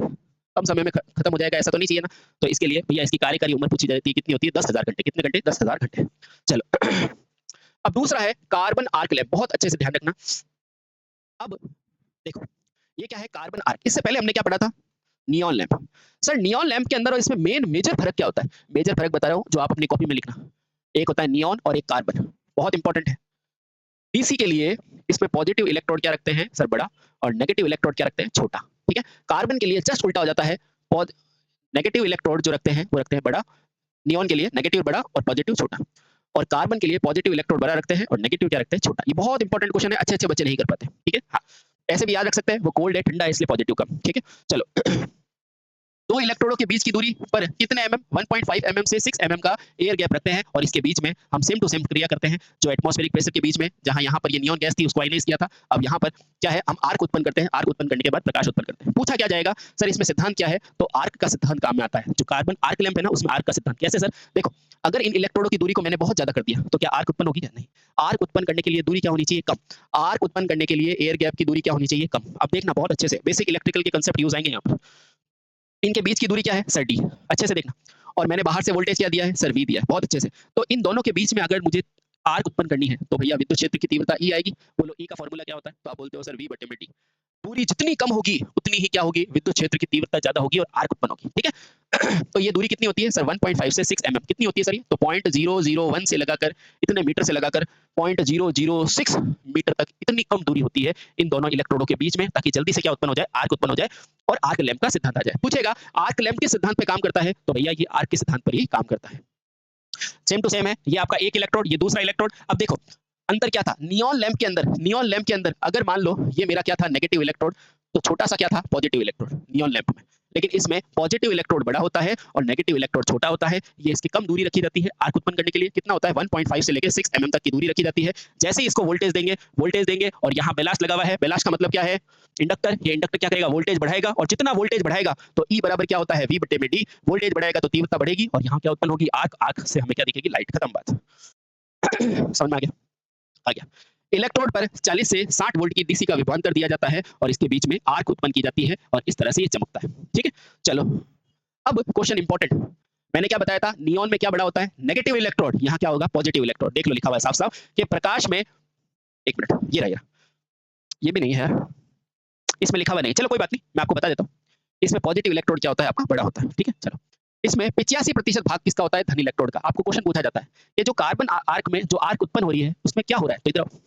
कम समय में खत्म हो जाएगा ऐसा तो नहीं चाहिए ना? तो इसके लिए भैया इसकी कार्यकारी उम्र पूछी जाती है, कितनी होती है? 10,000 घंटे। कितने घंटे? 10,000 घंटे। चलो अब दूसरा है कार्बन आर्क लैंप, बहुत अच्छे से ध्यान रखना। अब देखो, ये क्या है? Carbon arc. इससे पहले हमने क्या पढ़ा था? Neon lamp. Sir neon lamp के अंदर और इसमें मेजर फ़र्क क्या होता है? मेजर फ़र्क बता रहा हूँ जो आप अपनी कॉपी में लिखना। एक होता है नियॉन और एक कार्बन, बहुत इंपॉर्टेंट है। डीसी के लिए इसमें पॉजिटिव इलेक्ट्रोड क्या रखते हैं सर? बड़ा। और नेगेटिव इलेक्ट्रोड क्या रखते हैं? छोटा, ठीक है? कार्बन के लिए जस्ट उल्टा हो जाता है, नेगेटिव इलेक्ट्रोड जो रखते हैं वो रखते हैं बड़ा, नियॉन के लिए नेगेटिव बड़ा और पॉजिटिव छोटा। और कार्बन के लिए पॉजिटिव इलेक्ट्रोड बड़ा रखते हैं और नेगेटिव क्या रखते हैं? छोटा। ये बहुत इंपॉर्टेंट क्वेश्चन है, अच्छे-अच्छे बच्चे नहीं कर पाते, ठीक है? हाँ, ऐसे भी याद रख सकते हैं, वो कोल्ड है, ठंडा है इसलिए पॉजिटिव कम, ठीक है? चलो दो इलेक्ट्रोडों के बीच की दूरी पर कितने एमएम 1.5 एमएम से 6 एमएम का एयर गैप रखते हैं और इसके बीच में हम सेम टू सेम क्रिया करते हैं जो एटमॉस्फेरिक प्रेशर के बीच में, जहां यहाँ पर ये नियॉन गैस थी उसको आयनाइज किया था, अब यहाँ पर क्या है? हम आर्क उत्पन्न करते हैं, आर्क उत्पन्न करने के बाद प्रकाश उत्पन्न करते हैं। पूछा क्या जाएगा सर इसमें सिद्धांत क्या है? तो आर्क का सिद्धांत काम में आता है। जो कार्बन आर्क लैंप है ना उसमें आर्क का सिद्धांत कैसे सर? देखो, अगर इन इलेक्ट्रोडों की दूरी को मैंने बहुत ज्यादा कर दिया तो क्या आर्क उत्पन्न होगी क्या? नहीं। आर्क उत्पन्न करने के लिए दूरी क्या होनी चाहिए? कम। आर्क उत्पन्न करने के लिए एयर गैप की दूरी क्या होनी चाहिए? कम। अब देखना बहुत अच्छे से, बेसिक इलेक्ट्रिकल के कंसेप्ट यूज आएंगे यहाँ पर। इनके बीच की दूरी क्या है सर? डी। अच्छे से देखना। और मैंने बाहर से वोल्टेज क्या दिया है सर? वी दिया है, बहुत अच्छे से। तो इन दोनों के बीच में अगर मुझे आर्क उत्पन्न करनी है तो भैया विद्युत क्षेत्र की तीव्रता ई आएगी। बोलो ई का फॉर्मूला क्या होता है? तो आप बोलते हो सर वी बटे में टी। दूरी जितनी कम होगी उतनी ही क्या होगी? विद्युत क्षेत्र की तीव्रता ज्यादा होगी और आर्क उत्पन्न होगी, ठीक है? तो ये दूरी कितनी होती है सर? 1.5 से 6 एमएम। कितनी होती है सर? ये तो 0.001 से लगाकर इतने मीटर से लगाकर 0.006 मीटर तक इतनी कम दूरी होती है इन दोनों इलेक्ट्रोडों के बीच में, ताकि जल्दी से क्या उत्पन्न हो जाए? आर्क उत्पन्न हो जाए और आर्क लैंप का सिद्धांत आ जाए। पूछेगा आर्क लैंप के सिद्धांत पे काम करता है तो भैया ये आर्क के सिद्धांत पर ही काम करता है। सेम टू सेम है, ये आपका एक इलेक्ट्रोड, ये दूसरा इलेक्ट्रोड। अब देखो अंतर क्या था? नियॉन लैंप के अंदर अगर मान लो ये मेरा क्या था? नेगेटिव इलेक्ट्रोड, तो छोटा सा क्या था? पॉजिटिव इलेक्ट्रोड नियॉन लैंप में। लेकिन इसमें पॉजिटिव इलेक्ट्रोड बड़ा होता है और नेगेटिव इलेक्ट्रोड छोटा होता है। ये इसकी कम दूरी रखी जाती है आर्क उत्पन्न करने के लिए। कितना होता है? 1.5 से लेकर 6 एमएम तक की दूरी रखी जाती है। जैसे ही इसको वोल्टेज देंगे और यहाँ बेलास्ट लगा हुआ है। बेलास्ट का मतलब क्या है? इंडक्टर। ये इंडक्टर क्या करेगा? वोल्टेज बढ़ाएगा और जितना वोल्टेज बढ़ाएगा तो ई बराबर क्या होता है? वी बटे में डी। वोल्टेज बढ़ाएगा तो तीव्रता बढ़ेगी और यहाँ क्या उत्पन्न होगी? आर्क। आर्क से हमें क्या दिखेगी? लाइट। खत्म बात। समझ में आ गया? आ गया। इलेक्ट्रोड पर 40 से 60 वोल्ट की डीसी का विभवांतर दिया जाता है और इसके बीच में आर्क उत्पन्न की जाती है और इस तरह से ये चमकता है, ठीक है? चलो अब क्वेश्चन इंपॉर्टेंट, मैंने क्या बताया था, नियॉन में क्या बड़ा होता है, नेगेटिव इलेक्ट्रोड, यहाँ क्या होगा, पॉजिटिव इलेक्ट्रोड। देख लो लिखा हुआ है साफ साफ कि प्रकाश में, एक मिनट ये रहा, ये भी नहीं है, इसमें लिखा हुआ नहीं, चलो कोई बात नहीं, मैं आपको बता देता हूँ। इसमें पॉजिटिव इलेक्ट्रोड क्या होता है आपका, बड़ा होता है, ठीक है। चलो, इसमें 85% भाग किसका होता है, धन इलेक्ट्रोड का। आपको क्वेश्चन पूछा जाता है, ये जो कार्बन आर्क में जो आर्क उत्पन्न हो रही है उसमें क्या हो रहा है, तो इधर आओ,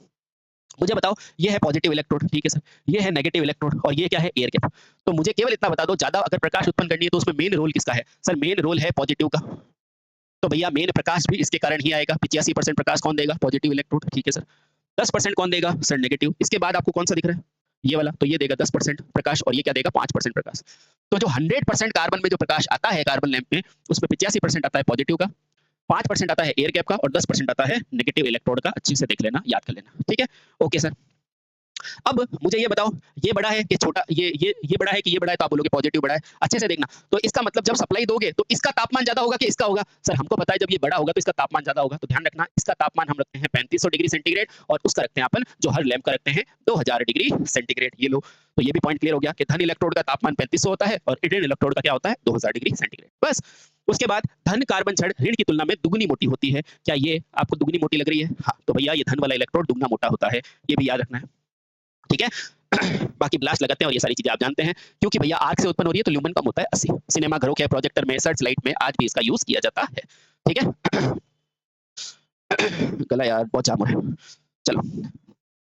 मुझे बताओ, ये है पॉजिटिव इलेक्ट्रोड, ठीक है सर, ये है नेगेटिव इलेक्ट्रोड, और ये क्या है, एयर गैप। तो मुझे केवल इतना बता दो, ज्यादा अगर प्रकाश उत्पन्न करनी है तो उसमें मेन रोल किसका है, सर मेन रोल है पॉजिटिव का। तो भैया मेन प्रकाश भी इसके कारण ही आएगा, 85% प्रकाश कौन देगा, पॉजिटिव इलेक्ट्रोड, ठीक है सर। 10% कौन देगा, सर नेगेटिव। इसके बाद आपको कौन सा दिख रहा है, ये वाला, तो ये देगा 10% प्रकाश, और ये क्या देगा, 5% प्रकाश। तो जो 100% कार्बन में जो प्रकाश आता है कार्बन लैंप में, उसमें 85% आता है पॉजिटिव का, 5% आता है एयर गैप का, और 10% आता है नेगेटिव इलेक्ट्रोड का। अच्छे से देख लेना, याद कर लेना, ठीक है। ओके सर, अब मुझे ये बताओ, ये बड़ा है कि छोटा, ये बड़ा है कि ये बड़ा है, तो आप बोलोगे पॉजिटिव बड़ा है। अच्छे से देखना, तो इसका मतलब जब सप्लाई दोगे तो इसका तापमान ज्यादा होगा कि इसका होगा, सर हमको पता है जब ये बड़ा होगा तो इसका तापमान ज्यादा होगा। तो ध्यान रखना, इसका तापमान हम रखते हैं 3500 डिग्री सेंटीग्रेड, और उसका रखते हैं अपन, जो हर लैंप का रखते हैं 2000 डिग्री सेंटीग्रेड। ये लो, तो ये भी पॉइंट क्लियर हो गया कि धन इलेक्ट्रोड का तापमान 3500 होता है और ऋण इलेक्ट्रोड का क्या होता है, 2000 डिग्री सेंटीग्रेड। बस उसके बाद धन कार्बन छड़ ऋण की तुलना में दुगनी मोटी होती है। क्या ये आपको दुगनी मोटी लग रही है, हाँ, तो भैया ये धन वाला इलेक्ट्रोड दुगना मोटा होता है, ये भी याद रखना है, ठीक है। बाकी ब्लास्ट लगाते हैं और ये सारी चीजें आप जानते हैं, क्योंकि भैया आर्क से उत्पन्न हो रही है तो ल्यूमेन कम होता है 80। सिनेमा घरों के प्रोजेक्टर में, सर्च लाइट में आज भी इसका यूज किया जाता है, ठीक है। गला यार बहुत जाम है, चलो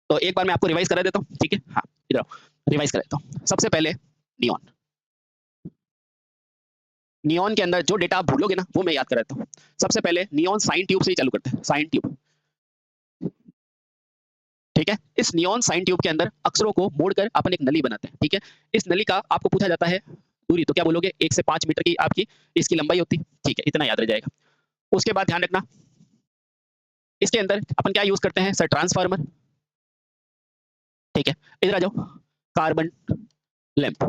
तो एक बार मैं आपको रिवाइज करा देता हूँ, ठीक है। हाँ इधर आओ, रिवाइज करा देता हूँ। सबसे पहले नियॉन, नियॉन के अंदर जो डेटा आप भूलोगे ना वो मैं याद करा देता हूँ। सबसे पहले नियॉन साइन ट्यूब से ही चालू करते हैं, साइन ट्यूब, ठीक है। इस नियॉन साइन ट्यूब के अंदर अक्षरों को मोड़कर अपन एक नली बनाते हैं, ठीक है। इस नली का आपको पूछा जाता है दूरी, तो क्या बोलोगे, 1 से 5 मीटर की आपकी इसकी लंबाई होती, ठीक है, इतना याद रह जाएगा। उसके बाद ध्यान रखना, इसके अंदर अपन क्या यूज करते हैं, सर ट्रांसफार्मर, ठीक है। इधर आ जाओ, कार्बन लैंप,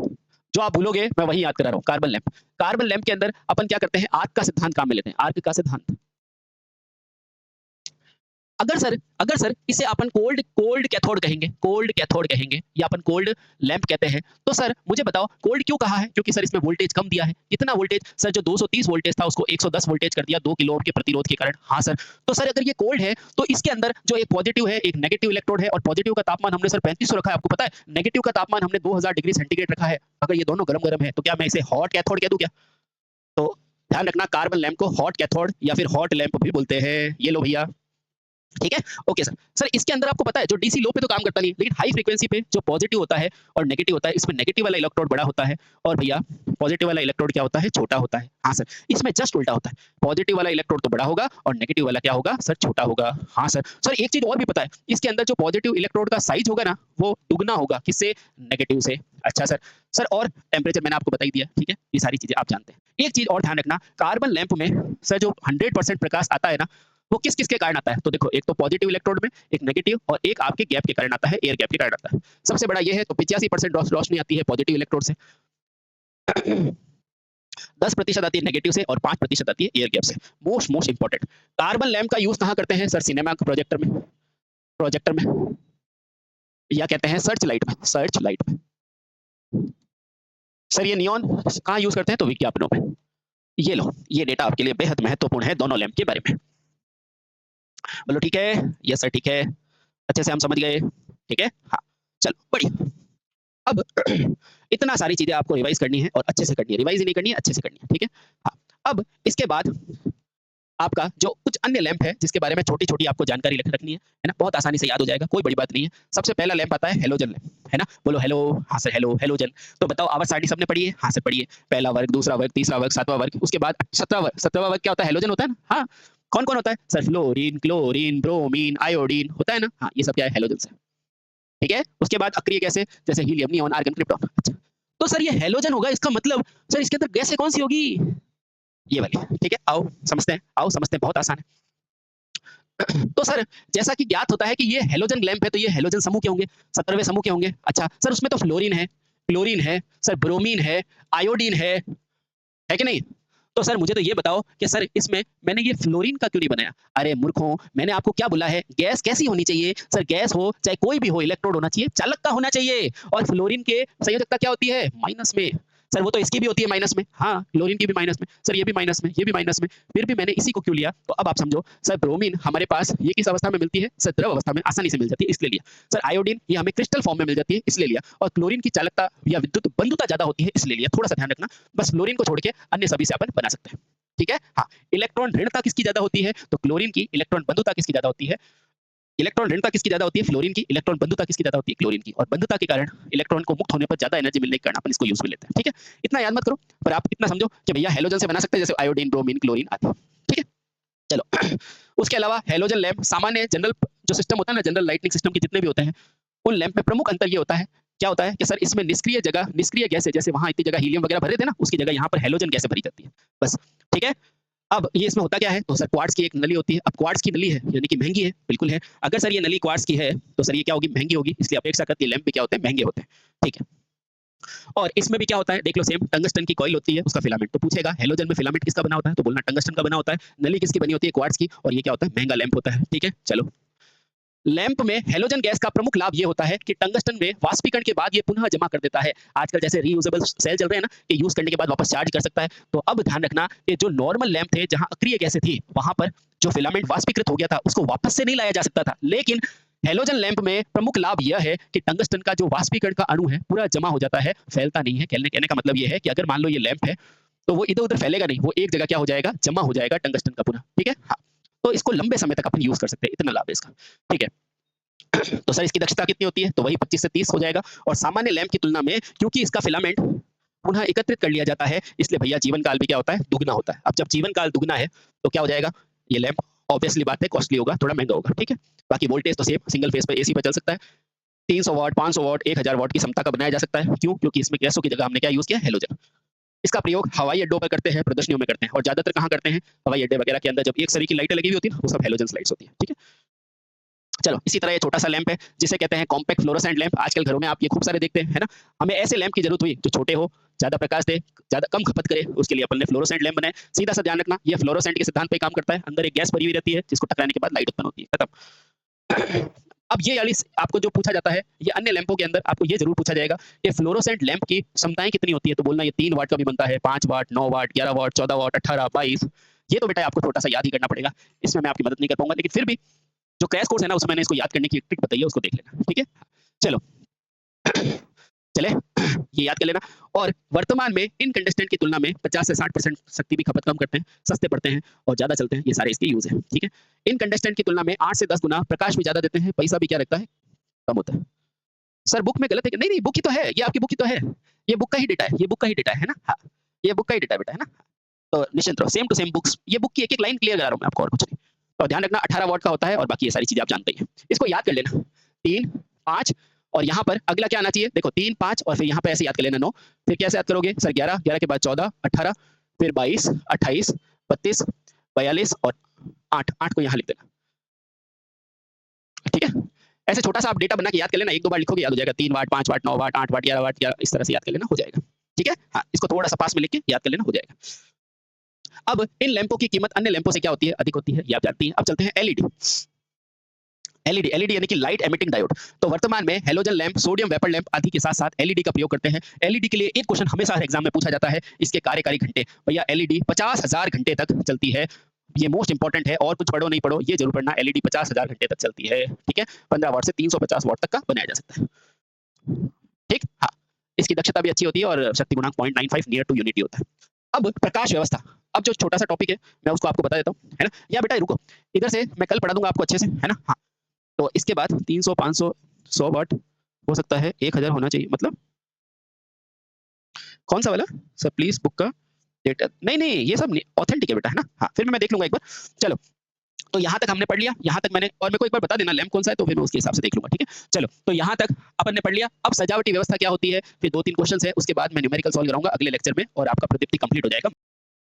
जो आप भूलोगे मैं वही याद करा रहा हूँ, कार्बन लैंप। कार्बन लैंप के अंदर अपन क्या करते हैं, आर्क का सिद्धांत काम में लेते हैं, आर्क का सिद्धांत। अगर सर इसे अपन कोल्ड कैथोड कहेंगे, कोल्ड कैथोड कहेंगे, या अपन कोल्ड लैंप कहते हैं, तो सर मुझे बताओ कोल्ड क्यों कहा है, क्योंकि सर इसमें वोल्टेज कम दिया है। कितना वोल्टेज, सर जो 230 वोल्टेज था उसको 110 वोल्टेज कर दिया 2 किलो ओम के प्रतिरोध के कारण। हाँ सर, तो सर अगर ये कोल्ड है तो इसके अंदर जो एक पॉजिटिव है, एक नेगेटिव इलेक्ट्रोड है, और पॉजिटिव का तापमान हमने सर 3500 रखा है, आपको पता है। नेगेटिव का तापमान हमने 2000 डिग्री सेंटीग्रेड रखा है। अगर ये दोनों गरम गरम है तो क्या मैं इसे हॉट कैथोड कह दूं क्या। तो ध्यान रखना, कार्बन लैंप को हॉट कैथोड या फिर हॉट लैंप भी बोलते हैं। ये लो भैया, ठीक है। ओके सर, सर इसके अंदर आपको पता है जो डीसी लो पे तो काम करता नहीं, लेकिन हाई फ्रीक्वेंसी पे जो पॉजिटिव होता है और नेगेटिव होता है, इसमें नेगेटिव वाला इलेक्ट्रोड बड़ा होता है और भैया पॉजिटिव वाला इलेक्ट्रोड क्या होता है, छोटा होता है। हाँ सर, इसमें जस्ट उल्टा होता है, पॉजिटिव वाला इलेक्ट्रोड तो बड़ा होगा और नेगेटिव वाला क्या होगा सर, छोटा होगा। हाँ सर, सर एक चीज और भी पता है, इसके अंदर जो पॉजिटिव इलेक्ट्रोड का साइज होगा ना वो दुगना होगा, किससे, नेगेटिव से। अच्छा सर, सर और टेम्परेचर मैंने आपको बता ही दिया, ठीक है, ये सारी चीजें आप जानते हैं। एक चीज और ध्यान रखना, कार्बन लैंप में सर जो 100% प्रकाश आता है ना, वो किस किस के कारण आता है, तो देखो एक तो पॉजिटिव इलेक्ट्रोड में, एक नेगेटिव, और एक आपके गैप के कारण आता है, एयर गैप के कारण आता है। सबसे बड़ा ये है, तो 85% रोशनी आती है पॉजिटिव इलेक्ट्रोड से, 10% आती है नेगेटिव से, और 5% आती है एयर गैप से। मोस्ट इंपॉर्टेंट, कार्बन लैंप का यूज कहाँ करते हैं सर, सिनेमा प्रोजेक्टर में, या कहते हैं सर्च लाइट में, सर्च लाइट में। सर ये नियॉन कहाँ यूज करते हैं, तो विज्ञापनों में। ये लो, ये डेटा आपके लिए बेहद महत्वपूर्ण है दोनों लैंप के बारे में। बोलो ठीक है, यस सर ठीक है, अच्छे से हम समझ गए, ठीक है। हाँ चलो बढ़िया। अब इतना सारी चीजें आपको रिवाइज करनी है और अच्छे से करनी है, रिवाइज ही नहीं करनी है, अच्छे से करनी है, ठीक है। हाँ, अब इसके बाद आपका जो कुछ अन्य लैंप है जिसके बारे में छोटी छोटी आपको जानकारी रखनी है ना, बहुत आसानी से याद हो जाएगा, कोई बड़ी बात नहीं है। सबसे पहला लैंप आता है हेलोजन लैंप, है ना, बोलो हेलो, हाँ सर हेलो, हेलोजन। तो बताओ आवर्त सारणी सबने पढ़ी है, हाँ सर पढ़ी है, पहला वर्ग, दूसरा वर्ग, तीसरा वर्ग, सातवां वर्ग, उसके बाद 17वां वर्ग। 17वां वर्ग क्या होता है, हेलोजन होता है ना। हाँ, कौन कौन होता है sir, fluorine, chlorine, bromine, iodine होता है ना। हाँ, ये सब क्या है, हेलोजन से, ठीक है। उसके बाद अक्रिय गैसें जैसे हीलियम, नियॉन, आर्गन, क्रिप्टॉन। अच्छा, तो सर ये हेलोजन होगा, इसका मतलब सर इसके अंदर गैसें कौन सी होगी, ये वाली, ठीक है। आओ समझते हैं, आओ समझते हैं, बहुत आसान है। तो सर जैसा कि ज्ञात होता है कि ये हेलोजन लैंप है, तो ये हेलोजन समूह के होंगे, 17वें समूह के होंगे। अच्छा सर उसमें तो फ्लोरीन है, क्लोरीन है, सर ब्रोमीन है, आयोडीन है कि नहीं। तो सर मुझे तो ये बताओ कि सर इसमें मैंने ये फ्लोरीन का क्यों नहीं बनाया। अरे मूर्खों, मैंने आपको क्या बोला है, गैस कैसी होनी चाहिए सर, गैस हो चाहे कोई भी हो, इलेक्ट्रोड होना चाहिए, चालकता होना चाहिए, और फ्लोरीन के संयोजकता क्या होती है, माइनस में। सर वो तो इसकी भी होती है माइनस में, हाँ, क्लोरीन की भी माइनस में, सर ये भी माइनस में, ये भी माइनस में, फिर भी मैंने इसी को क्यों लिया? तो अब आप समझो, सर ब्रोमीन हमारे पास ये किस अवस्था में मिलती है? सर द्रव अवस्था में आसानी से मिल जाती है, इसलिए लिया। सर आयोडीन ये हमें क्रिस्टल फॉर्म में मिल जाती है, इसलिए लिया। और क्लोरीन की चालकता या विद्युत बंधुता ज़्यादा होती है, इसलिए लिया। थोड़ा-सा ध्यान रखना, बस फ्लोरीन को छोड़ के अन्य सभी से अपन बना सकते हैं, ठीक है? हाँ, इलेक्ट्रॉन ऋणता किसकी ज़्यादा होती है? तो क्लोरीन की। इलेक्ट्रॉन बंधुता किसकी ज़्यादा होती है? इलेक्ट्रॉन ऋणता किसकी ज़्यादा होती है? फ्लोरीन की। इलेक्ट्रॉन बंधुता किसकी ज़्यादा होती है? क्लोरीन की। और बंधुता के कारण इलेक्ट्रॉन को मुक्त होने पर ज़्यादा एनर्जी मिलने के कारण अपन इसको यूज़ में लेते हैं, ठीक है? इतना याद मत करो, पर आप इतना समझो कि भैया हैलोजन से बना सकते हैं, जैसे आयोडीन, ब्रोमीन, क्लोरीन आदि, ठीक है? चलो उसके अलावा हैलोजन लैंप सामान्य जनरल जो सिस्टम होता है ना, जनरल लाइटनिंग सिस्टम के जितने भी होते हैं, उन लैंप में प्रमुख अंतर ये होता है, क्या होता है कि सर इसमें निष्क्रिय गैस है, जैसे वहाँ इतनी जगह हीलियम वगैरह भरे थे ना, उसकी जगह यहाँ पर हैलोजन गैसें भरी जाती है, बस, ठीक है? अब ये इसमें होता क्या है? तो सर क्वार्ट्ज की एक नली होती है। अब क्वार्ट्ज की नली है, यानी कि महँगी है, बिल्कुल है। अगर सर ये नली क्वार्ट्ज की है, तो सर ये क्या होगी? महँगी होगी, इसलिए अपेक्षाकृत ये लैंप भी क्या होते हैं? महँगे होते हैं, ठीक है? और इसमें भी क्या होता है? देख लो, सेम टंगस्टन की कॉइल होती है, उसका फिलामेंट। तो पूछेगा हैलोजन में फिलामेंट किसका बना होता है? तो बोलना टंगस्टन का बना होता है। नली किसकी बनी होती है? क्वार्ट्ज की। और ये क्या होता है? महँगा लैंप होता है, ठीक है? चलो। लैंप में हैलोजन गैस का प्रमुख लाभ ये होता है कि टंगस्टन में वाष्पीकरण के बाद ये पुनः जमा कर देता है। आजकल जैसे रीयूजेबल सेल चल रहे हैं ना, कि यूज करने के बाद वापस चार्ज कर सकता है। तो अब ध्यान रखना कि जो नॉर्मल लैंप थे, जहां अक्रिय गैसें थी, वहां पर जो फिलामेंट वाष्पीकृत हो गया था, उसको वापस से नहीं लाया जा सकता था। लेकिन हैलोजन लैंप में प्रमुख लाभ यह है कि टंगस्टन का जो वाष्पीकरण का अणु है, पूरा जमा हो जाता है, फैलता नहीं है। कहने का मतलब ये है कि अगर मान लो ये लैंप है, तो वो इधर-उधर फैलेगा नहीं, वो एक जगह क्या हो जाएगा? जमा हो जाएगा टंगस्टन का पूरा, ठीक है? हाँ, तो इसको लंबे समय तक अपन यूज कर सकते हैं, इतना लाभ है इसका, ठीक है? तो सर इसकी दक्षता कितनी होती है? तो वही 25 से 30 हो जाएगा। और सामान्य लैंप की तुलना में क्योंकि इसका फिलामेंट पुनः एकत्रित कर लिया जाता है, इसलिए भैया जीवन काल भी क्या होता है? दुगना होता है। अब जब जीवन काल दुगना है, तो क्या हो जाएगा? ये लैंप ऑब्वियसली बात है कॉस्टली होगा, थोड़ा महँगा होगा, ठीक है? बाकी वोल्टेज तो सेम सिंगल फेज पे एसी पे चल सकता है। 300 वाट, 500 वाट, 1000 वाट की क्षमता का बनाया जा सकता है। क्यों? क्योंकि इसमें गैसों की जगह हमने क्या यूज़ किया? हैलोजन। इसका प्रयोग हवाई अड्डों पर करते हैं, प्रदर्शनियों में करते हैं। और ज़्यादातर कहाँ करते हैं? हवाई अड्डे वगैरह के अंदर जब एक सरी की लाइटें लगी हुई होती है ना, वो सब हैलोजन लाइट्स होती है, ठीक है? चलो इसी तरह ये छोटा सा लैंप है, जिसे कहते हैं कॉम्पैक्ट फ्लोरोसेंट लैंप। आजकल घरों में आप ये खूब सारे देखते हैं, है ना? हमें ऐसे लैंप की जरूरत हुई जो छोटे हो, ज्यादा प्रकाश दे, ज्यादा कम खपत करे, उसके लिए अपन ने फ्लोरोसेंट लैंप बनाए। सीधा सा ध्यान रखना, ये फ्लोरोसेंट के सिद्धांत पे काम करता है। अंदर एक गैस भरी हुई रहती है, जिसको टकराने के बाद लाइट उत्पन्न होती है, खत्म। अब ये वाली आपको जो पूछा जाता है, ये अन्य लैंपों के अंदर आपको ये जरूर पूछा जाएगा कि फ्लोरोसेंट लैंप की क्षमताएं कितनी होती है। तो बोलना ये 3 वाट का भी बनता है, 5 वाट, 9 वाट, 11 वाट, 14 वाट, 18, 22। ये तो बेटा आपको छोटा सा याद ही करना पड़ेगा, इसमें मैं आपकी मदद नहीं कर पाऊंगा, लेकिन फिर भी जो क्रैश कोर्स है ना, उसमें मैंने इसको याद करने की एक ट्रिक बताई है, उसको देख लेना, ठीक है? चलो चले ये याद कर लेना। और वर्तमान में इनकंडक्टेंट की तुलना में 50 से 60% शक्ति भी खपत कम करते हैं, सस्ते पड़ते हैं और ज्यादा चलते हैं। ये सारे इसके यूज है, ठीक है? इनकंडक्टेंट की तुलना में 8 से 10 गुना प्रकाश भी ज्यादा देते हैं, पैसा भी क्या रखता है? कम होता है। सर बुक में गलत है? नहीं नहीं, बुक ही तो है ये, आपकी बुक ही तो है। ये बुक का ही डेटा है, ये बुक का ही डेटा है ना? हाँ, ये बुक का ही डेटा है बेटा, है ना? तो निश्चिंत रहो, सेम टू सेम बुक्स। ये बुक की एक एक लाइन क्लियर करा रहा हूँ मैं आपको, और कुछ नहीं। और ध्यान रखना 18 वाट का होता है, और बाकी ये सारी चीजें आप जानते ही हैं। इसको याद कर लेना, 3, 5, और यहाँ पर अगला क्या आना चाहिए? देखो 3, 5 और फिर यहाँ पे ऐसे याद कर लेना 9। फिर कैसे याद करोगे? सर 11, 11 के बाद 14, 18, फिर 22, 28, 32, 42 और 8, 8 को यहाँ लिख देना, ठीक है? ऐसे छोटा सा आप डेटा बना के याद कर लेना, 1-2 बार लिखोगे याद हो जाएगा। 3 वाट, 5 वाट, 9 वाट, 8 वाट, 11 वाट, या इस तरह से याद कर लेना, हो जाएगा, ठीक है? हाँ, इसको थोड़ा सा पास में लिख के याद कर लेना, हो जाएगा। अब इन लैंपों की कीमत अन्य लैंपों से क्या होती है? अधिक होती है, ये आप जानती हैं। अब चलते हैं एलईडी। एलईडी यानी कि लाइट एमिटिंग डायोड। तो वर्तमान में halogen lamp, sodium vapour lamp आदि के साथ-साथ एलईडी का प्रयोग करते हैं। एलईडी के लिए एक क्वेश्चन हमेशा हर एग्जाम में पूछा जाता है, इसके कार्यकारी घंटे। भैया एलईडी 50,000 घंटे तक चलती है। ये मोस्ट इंपोर्टेंट है, और कुछ पढ़ो नहीं पढ़ो, ये जरूर पढ़ना, एलईडी 50,000 घंटे तक चलती है, ठीक है? 15 वाट से 350 वाट तक का बनाया जा सकता है, ठीक? हाँ, इसकी दक्षता भी अच्छी होती है और शक्ति गुणांक 0.95 नियर टू यूनिटी होता है। अब प्रकाश व्यवस्था, अब जो छोटा सा टॉपिक है, मैं उसको आपको बता देता हूँ, है ना? या बेटा रुको, इधर से मैं कल पढ़ा दूंगा आपको अच्छे से, है ना? हाँ, तो इसके बाद 300, 500, 100 वाट हो सकता है, 1000 होना चाहिए, मतलब कौन सा वाला? सर प्लीज बुक का डेटा, नहीं नहीं, ये सब ऑथेंटिक है बेटा, है ना? हाँ, फिर मैं देख लूंगा एक बार। चलो, तो यहाँ तक हमने पढ़ लिया, यहाँ तक मैंने, और मेरे को एक बार बता देना लैंप कौन सा है, तो फिर मैं उसके हिसाब से देख लूंगा, ठीक है? चलो, तो यहाँ तक अपन ने पढ़ लिया। अब सजावटी व्यवस्था क्या होती है, फिर 2-3 क्वेश्चन है, उसके बाद मैं न्यूमेरिकल सॉल्व कराऊंगा अगले लेक्चर में, और आपका प्रतिदीप्ति कंप्लीट हो जाएगा।